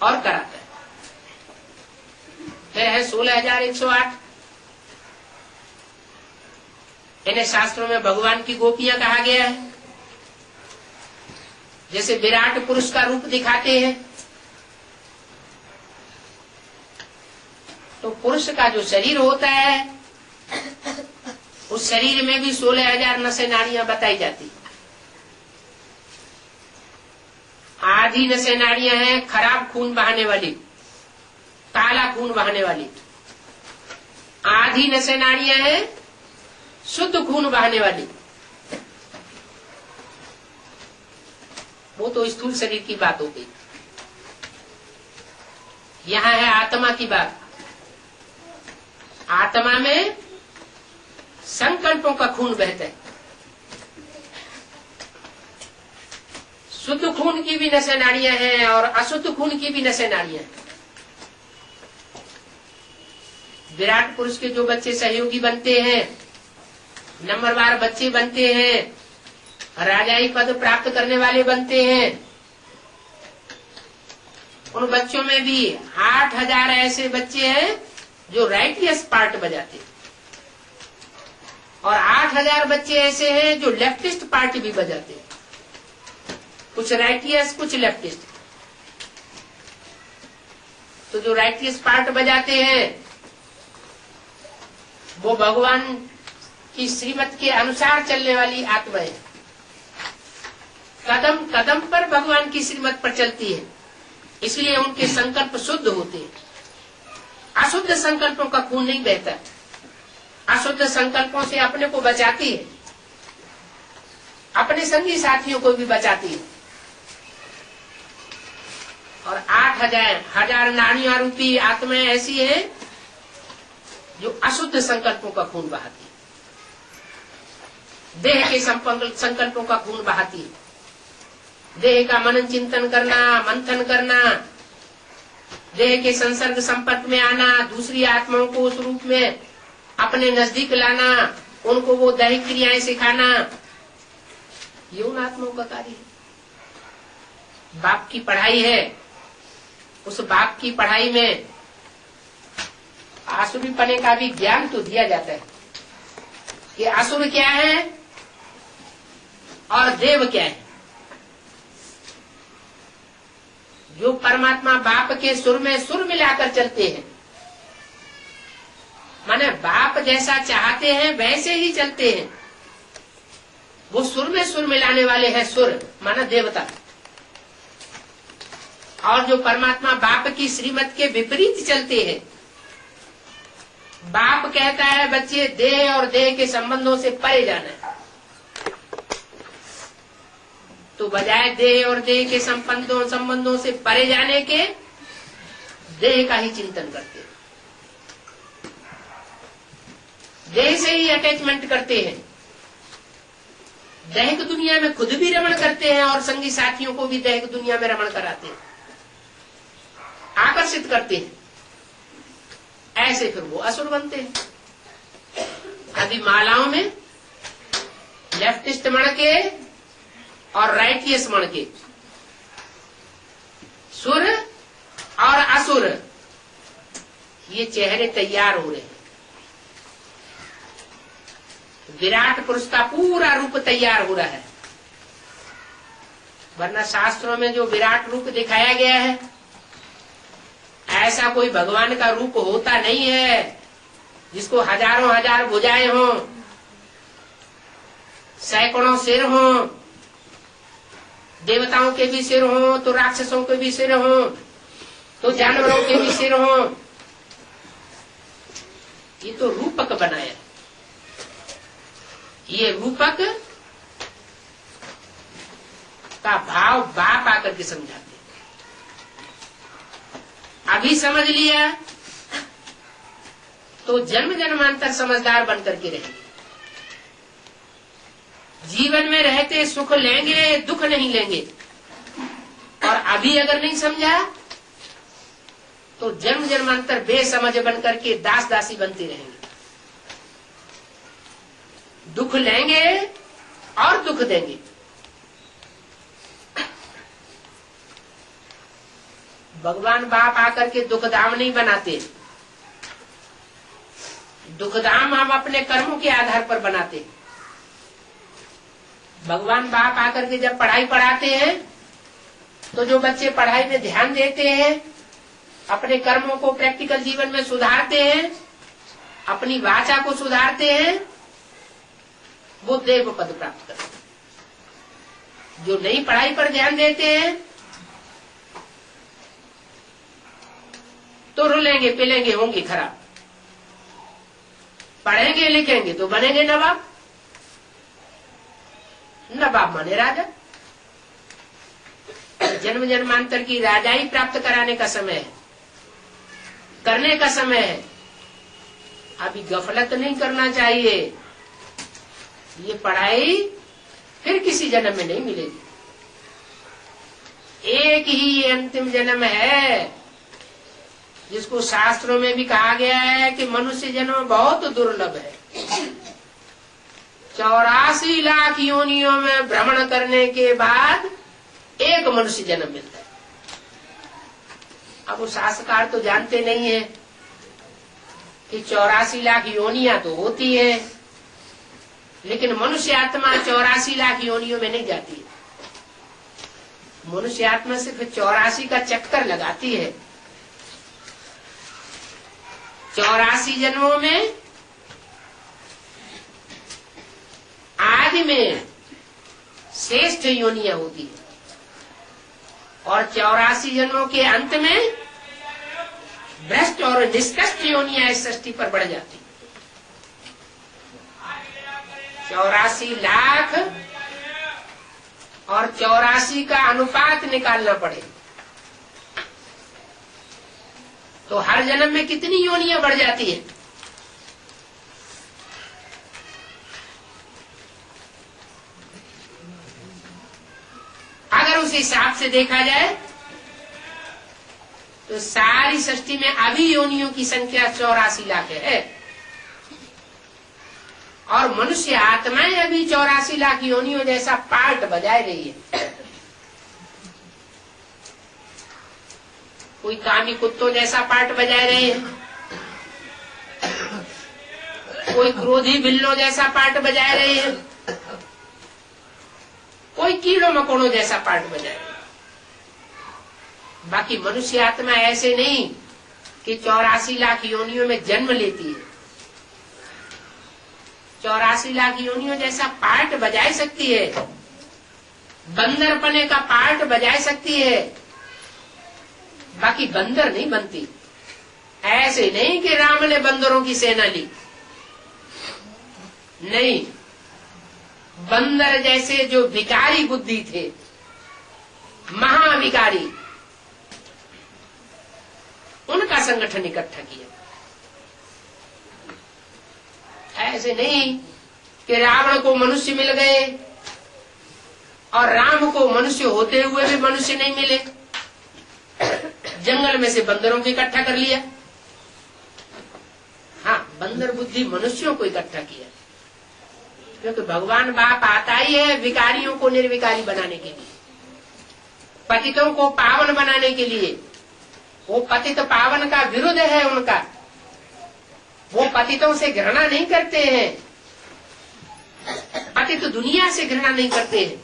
और कराता है। फिर है 16,108। इन्हें शास्त्रों में भगवान की गोपियां कहा गया है। जैसे विराट पुरुष का रूप दिखाते हैं, तो पुरुष का जो शरीर होता है, उस शरीर में भी 16,000 नसें नाड़ियां बताई जाती। आधी नसें नाड़ियां हैं खराब खून बहाने वाली, काला खून बहाने वाली। आधी नसें नाड़ियां हैं शुद्ध खून बहाने वाली। वो तो स्थूल शरीर की बात हो गई। यहां है आत्मा की बात। आत्मा में संकल्पों का खून बहता है। शुद्ध खून की भी नसें नाड़ियां हैं और अशुद्ध खून की भी नसें नाड़ियां हैं। विराट पुरुष के जो बच्चे सहयोगी बनते हैं, नंबरवार बच्चे बनते हैं, राजाई पद प्राप्त करने वाले बनते हैं, उन बच्चों में भी 8,000 ऐसे बच्चे हैं जो राइटियस पार्ट बजाते हैं, और 8,000 बच्चे ऐसे हैं जो लेफ्टिस्ट पार्ट भी बजाते हैं। कुछ राइटियस, कुछ लेफ्टिस्ट। तो जो राइटियस पार्ट बजाते हैं वो भगवान की श्रीमत के अनुसार चलने वाली आत्मा है। कदम कदम पर भगवान की श्रीमत पर चलती है, इसलिए उनके संकल्प शुद्ध होते हैं। अशुद्ध संकल्पों का खून नहीं बहता। अशुद्ध संकल्पों से अपने को बचाती है, अपने संगी साथियों को भी बचाती है। और 8,000 नाड़ियां रूपी आत्माएं ऐसी है जो अशुद्ध संकल्पों का खून बहाती है, देह के संकल्पों का खून बहाती है। देह का मनन चिंतन करना, मंथन करना, देह के संसर्ग संपर्क में आना, दूसरी आत्माओं को उस रूप में अपने नजदीक लाना, उनको वो दैहिक क्रियाएं सिखाना, ये उन आत्माओं का कार्य है। बाप की पढ़ाई है, उस बाप की पढ़ाई में आसुरी पने का भी ज्ञान तो दिया जाता है कि असुर क्या है और देव क्या है। जो परमात्मा बाप के सुर में सुर मिलाकर चलते हैं, माने बाप जैसा चाहते हैं वैसे ही चलते हैं, वो सुर में सुर मिलाने वाले हैं। सुर माना देवता। और जो परमात्मा बाप की श्रीमत के विपरीत चलते हैं, बाप कहता है बच्चे देह और देह के संबंधों से परे जाना है, तो बजाय देह और देह के संबंधों से परे जाने के देह का ही चिंतन करते हैं, देह से ही अटैचमेंट करते हैं। दैहिक दुनिया में खुद भी रमण करते हैं और संगी साथियों को भी दैहिक दुनिया में रमण कराते हैं, आकर्षित करते हैं। ऐसे फिर वो असुर बनते हैं। आदि मालाओं में लेफ्टिस्ट मण के और राइटियस मण के, सुर और असुर, ये चेहरे तैयार हो रहे हैं। विराट पुरुष का पूरा रूप तैयार हो रहा है। वरना शास्त्रों में जो विराट रूप दिखाया गया है, ऐसा कोई भगवान का रूप होता नहीं है जिसको हजारों हजार भुजाएं हों, सैकड़ों सिर हों, देवताओं के भी सिर हों, तो राक्षसों के भी सिर हों, तो जानवरों के भी सिर हों। ये तो रूपक बनाया। ये रूपक का भाव बाप आकर के समझाते। अभी समझ लिया तो जन्म जन्मांतर समझदार बनकर के रहेंगे। जीवन में रहते सुख लेंगे, दुख नहीं लेंगे। और अभी अगर नहीं समझा तो जन्म जन्मांतर बेसमझ बनकर के दास दासी बनते रहेंगे। दुख लेंगे और दुख देंगे। भगवान बाप आकर के दुखधाम नहीं बनाते। दुखधाम हम अपने कर्मों के आधार पर बनाते। भगवान बाप आकर के जब पढ़ाई पढ़ाते हैं तो जो बच्चे पढ़ाई में ध्यान देते हैं, अपने कर्मों को प्रैक्टिकल जीवन में सुधारते हैं, अपनी वाचा को सुधारते हैं, वो देव पद प्राप्त करते हैं। जो नई पढ़ाई पर ध्यान देते हैं तो रुलेंगे पिलेंगे, होंगे खराब। पढ़ेंगे लिखेंगे तो बनेंगे नवाब। नवाब माने राजा। जन्म जन्मांतर की राजाई प्राप्त कराने का समय है, करने का समय है। अभी गफलत नहीं करना चाहिए। ये पढ़ाई फिर किसी जन्म में नहीं मिलेगी। एक ही अंतिम जन्म है, जिसको शास्त्रों में भी कहा गया है कि मनुष्य जन्म बहुत दुर्लभ है। 84 लाख योनियों में भ्रमण करने के बाद एक मनुष्य जन्म मिलता है। अब वो शास्त्रकार तो जानते नहीं है कि 84 लाख योनियां तो होती है, लेकिन मनुष्य आत्मा 84 लाख योनियों में नहीं जाती है। मनुष्य आत्मा सिर्फ 84 का चक्कर लगाती है। 84 जन्मों में आदि में श्रेष्ठ योनियां होती है और 84 जन्मों के अंत में भ्रष्ट और निष्कृष्ट योनियां इस सृष्टि पर बढ़ जाती। 84 लाख और 84 का अनुपात निकालना पड़े तो हर जन्म में कितनी योनियां बढ़ जाती है। अगर उस हिसाब से देखा जाए तो सारी सृष्टि में अभी योनियों की संख्या 84 लाख है और मनुष्य आत्माएं अभी 84 लाख योनियों जैसा पार्ट बजाए रही है। कोई कामी कुत्तों जैसा पार्ट बजाए रहे हैं, कोई क्रोधी बिल्लों जैसा पार्ट बजाए रहे हैं, कोई कीड़ों मकोड़ों जैसा पार्ट बजाए रहे हैं। बाकी मनुष्य आत्मा ऐसे नहीं कि 84 लाख योनियों में जन्म लेती है। 84 लाख योनियों जैसा पार्ट बजाए सकती है, बंदरपने का पार्ट बजाए सकती है, बाकी बंदर नहीं बनती। ऐसे नहीं कि राम ने बंदरों की सेना ली, नहीं। बंदर जैसे जो भिखारी बुद्धि थे, महाभिखारी, उनका संगठन इकट्ठा किया। ऐसे नहीं कि रावण को मनुष्य मिल गए और राम को मनुष्य होते हुए भी मनुष्य नहीं मिले, जंगल में से बंदरों को इकट्ठा कर लिया। हाँ, बंदर बुद्धि मनुष्यों को इकट्ठा किया, क्योंकि भगवान बाप आता ही है विकारियों को निर्विकारी बनाने के लिए, पतितों को पावन बनाने के लिए। वो पतित पावन का विरुद्ध है उनका। वो पतितों से घृणा नहीं करते हैं, पतित दुनिया से घृणा नहीं करते हैं।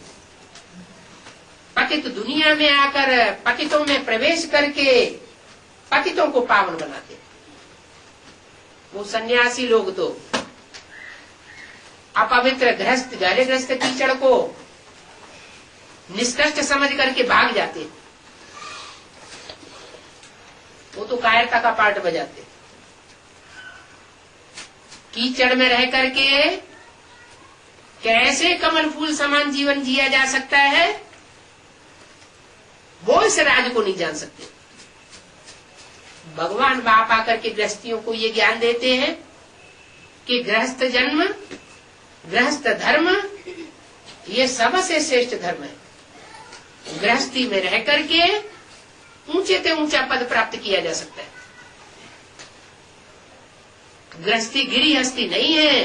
पतित दुनिया में आकर पतितों में प्रवेश करके पतितों को पावन बनाते। वो सन्यासी लोग तो अपवित्र गृहस्थ गृहस्थ कीचड़ को निष्कृष्ट समझ करके भाग जाते। वो तो कायरता का पार्ट बजाते। कीचड़ में रह करके कैसे कमल फूल समान जीवन जिया जा सकता है, वो इस राज को नहीं जान सकते। भगवान बाप आकर के गृहस्थियों को ये ज्ञान देते हैं कि गृहस्थ जन्म, गृहस्थ धर्म, ये सबसे श्रेष्ठ धर्म है। गृहस्थी में रह करके ऊंचे से ऊंचा पद प्राप्त किया जा सकता है। गृहस्थी गिरी हस्ती नहीं है।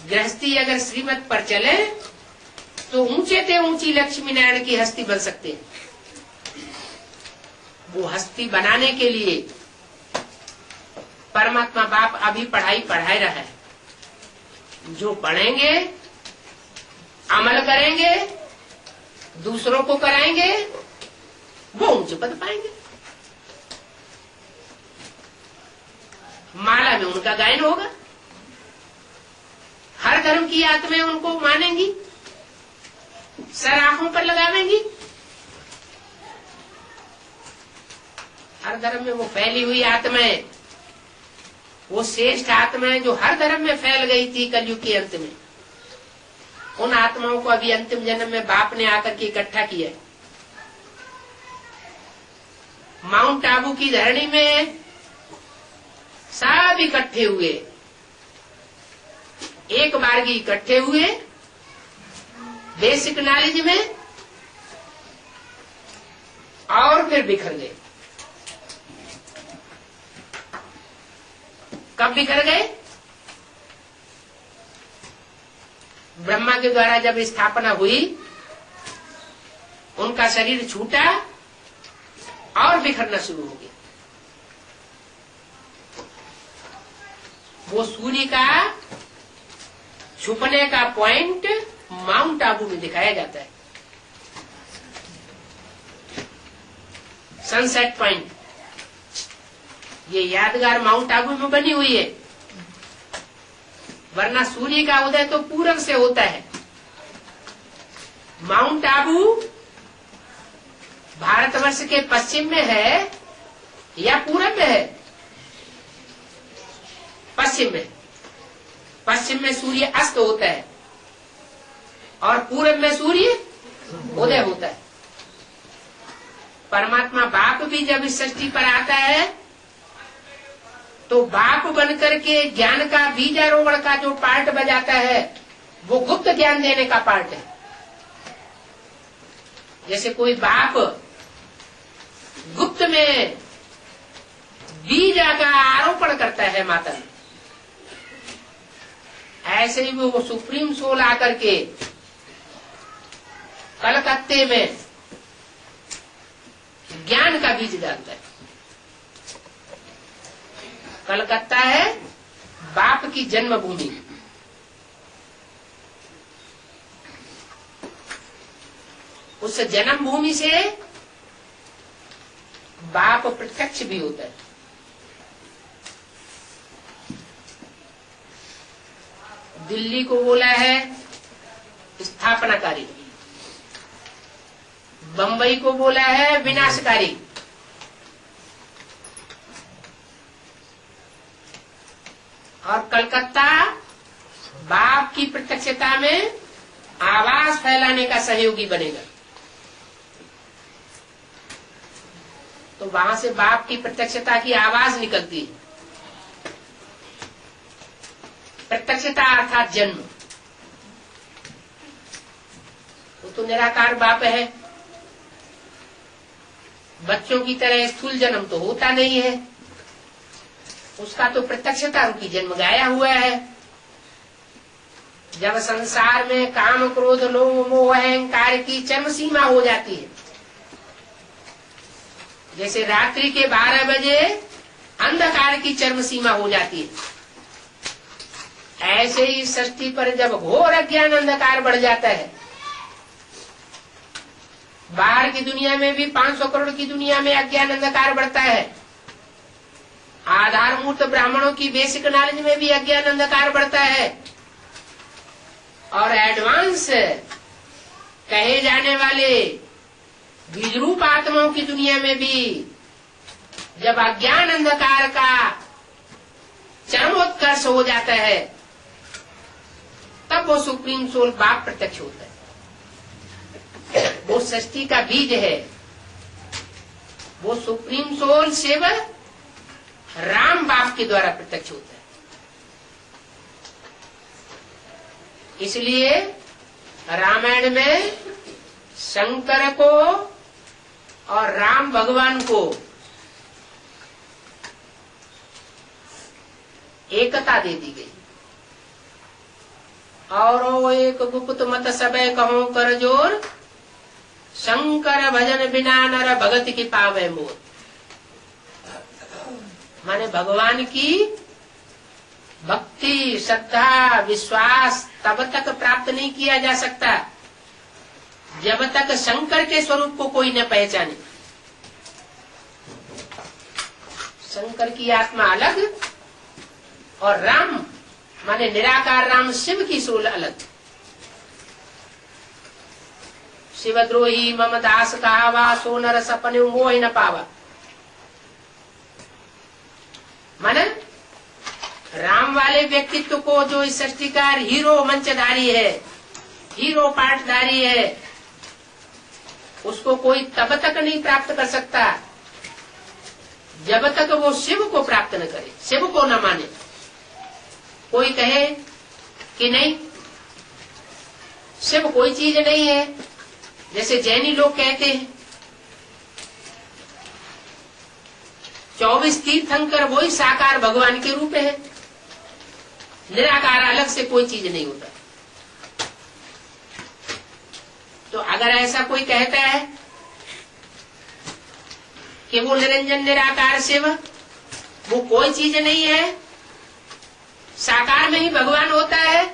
गृहस्थी अगर श्रीमत पर चले तो ऊंचे से ऊंची लक्ष्मी नारायण की हस्ती बन सकते हैं। वो हस्ती बनाने के लिए परमात्मा बाप अभी पढ़ाई पढ़ाए रहा है। जो पढ़ेंगे, अमल करेंगे, दूसरों को कराएंगे, वो ऊंचे पद पाएंगे। माला में उनका गायन होगा, हर धर्म की आत्माएं उनको मानेंगी, सर आंखों पर लगावेंगी। हर धर्म में वो फैली हुई आत्माएं, वो श्रेष्ठ आत्माएं जो हर धर्म में फैल गई थी कलयुग के अंत में, उन आत्माओं को अभी अंतिम जन्म में बाप ने आकर के इकट्ठा किया। माउंट आबू की धरणी में सब इकट्ठे हुए, एक बारगी इकट्ठे हुए बेसिक नॉलेज में, और फिर बिखर गए। कब बिखर गए? ब्रह्मा के द्वारा जब स्थापना हुई, उनका शरीर छूटा और बिखरना शुरू हो गया। वो सूर्य का छुपने का पॉइंट माउंट आबू में दिखाया जाता है, सनसेट पॉइंट। ये यादगार माउंट आबू में बनी हुई है, वरना सूर्य का उदय तो पूरब से होता है। माउंट आबू भारतवर्ष के पश्चिम में है या पूरब में है? पश्चिम में। पश्चिम में सूर्य अस्त होता है और पूरब में सूर्य उदय होता है। परमात्मा बाप भी जब इस सृष्टि पर आता है तो बाप बनकर के ज्ञान का बीजारोपण का जो पार्ट बजाता है वो गुप्त ज्ञान देने का पार्ट है। जैसे कोई बाप गुप्त में बीज का आरोपण करता है माता में, ऐसे ही वो सुप्रीम सोल आकर के कलकत्ते में ज्ञान का बीज डालता है। कलकत्ता है बाप की जन्मभूमि। उस जन्मभूमि से बाप प्रत्यक्ष भी होता है। दिल्ली को बोला है स्थापनाकारी, बंबई को बोला है विनाशकारी, और कलकत्ता बाप की प्रत्यक्षता में आवाज फैलाने का सहयोगी बनेगा। तो वहां से बाप की प्रत्यक्षता की आवाज निकलती है। प्रत्यक्षता अर्थात जन्म, वो तो निराकार बाप है। बच्चों की तरह स्थूल जन्म तो होता नहीं है, उसका तो प्रत्यक्षता रूपी जन्म गाया हुआ है। जब संसार में काम क्रोध लोभ मोह अहंकार की चरम सीमा हो जाती है, जैसे रात्रि के 12 बजे अंधकार की चरम सीमा हो जाती है, ऐसे ही सृष्टि पर जब घोर अज्ञान अंधकार बढ़ जाता है, बाहर की दुनिया में भी 500 करोड़ की दुनिया में अज्ञान अंधकार बढ़ता है, आधारभूत ब्राह्मणों की बेसिक नॉलेज में भी अज्ञान अंधकार बढ़ता है, और एडवांस कहे जाने वाले बीजरूप आत्माओं की दुनिया में भी जब अज्ञान अंधकार का चरमोत्कर्ष हो जाता है, तब वो सुप्रीम सोल बाप प्रत्यक्ष होता है। वो सृष्टि का बीज है। वो सुप्रीम सोल शिव राम बाप के द्वारा प्रत्यक्ष होता है। इसलिए रामायण में शंकर को और राम भगवान को एकता दे दी गई। और वो एक गुप्त मत सबे कहो कर जोर, शंकर भजन बिना नर भगत की पावे मोर। माने भगवान की भक्ति, श्रद्धा, विश्वास तब तक प्राप्त नहीं किया जा सकता जब तक शंकर के स्वरूप को कोई न पहचाने। शंकर की आत्मा अलग और राम माने निराकार राम शिव की सोल अलग। शिवद्रोही मम दास कहावा, सो नर सपने मोह न पावा। माने राम वाले व्यक्तित्व को जो इस सृष्टिकार हीरो मंचधारी है, हीरो पाठधारी है, उसको कोई तब तक नहीं प्राप्त कर सकता जब तक वो शिव को प्राप्त न करे, शिव को न माने। कोई कहे कि नहीं शिव कोई चीज नहीं है, जैसे जैनी लोग कहते हैं 24 तीर्थंकर वही साकार भगवान के रूप है, निराकार अलग से कोई चीज नहीं होता। तो अगर ऐसा कोई कहता है कि वो निरंजन निराकार शिव वो कोई चीज नहीं है, साकार में ही भगवान होता है,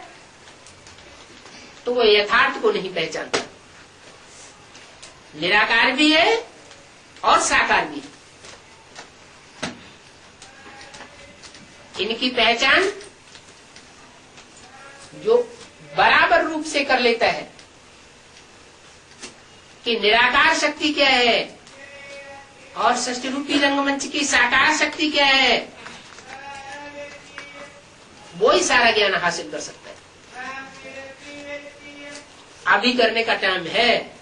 तो वो यथार्थ को नहीं पहचानता। निराकार भी है और साकार भी। इनकी पहचान जो बराबर रूप से कर लेता है कि निराकार शक्ति क्या है और सृष्टि रूपी रंगमंच की साकार शक्ति क्या है, वो ही सारा ज्ञान हासिल कर सकता है। अभी करने का टाइम है,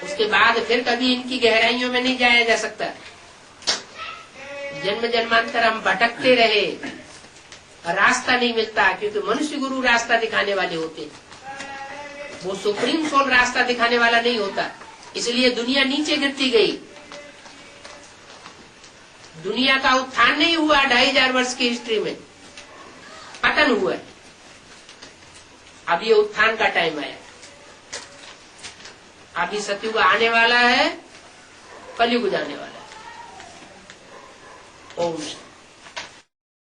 उसके बाद फिर कभी इनकी गहराइयों में नहीं जाया जा सकता। जन्म जन्मांतर हम भटकते रहे, रास्ता नहीं मिलता, क्योंकि मनुष्य गुरु रास्ता दिखाने वाले होते, वो सुप्रीम सोल रास्ता दिखाने वाला नहीं होता। इसलिए दुनिया नीचे गिरती गई। दुनिया का उत्थान नहीं हुआ 2500 वर्ष की हिस्ट्री में, पतन हुआ। अब ये उत्थान का टाइम आया। अभी सतयुग आने वाला है, कलयुग जाने वाला है। ओम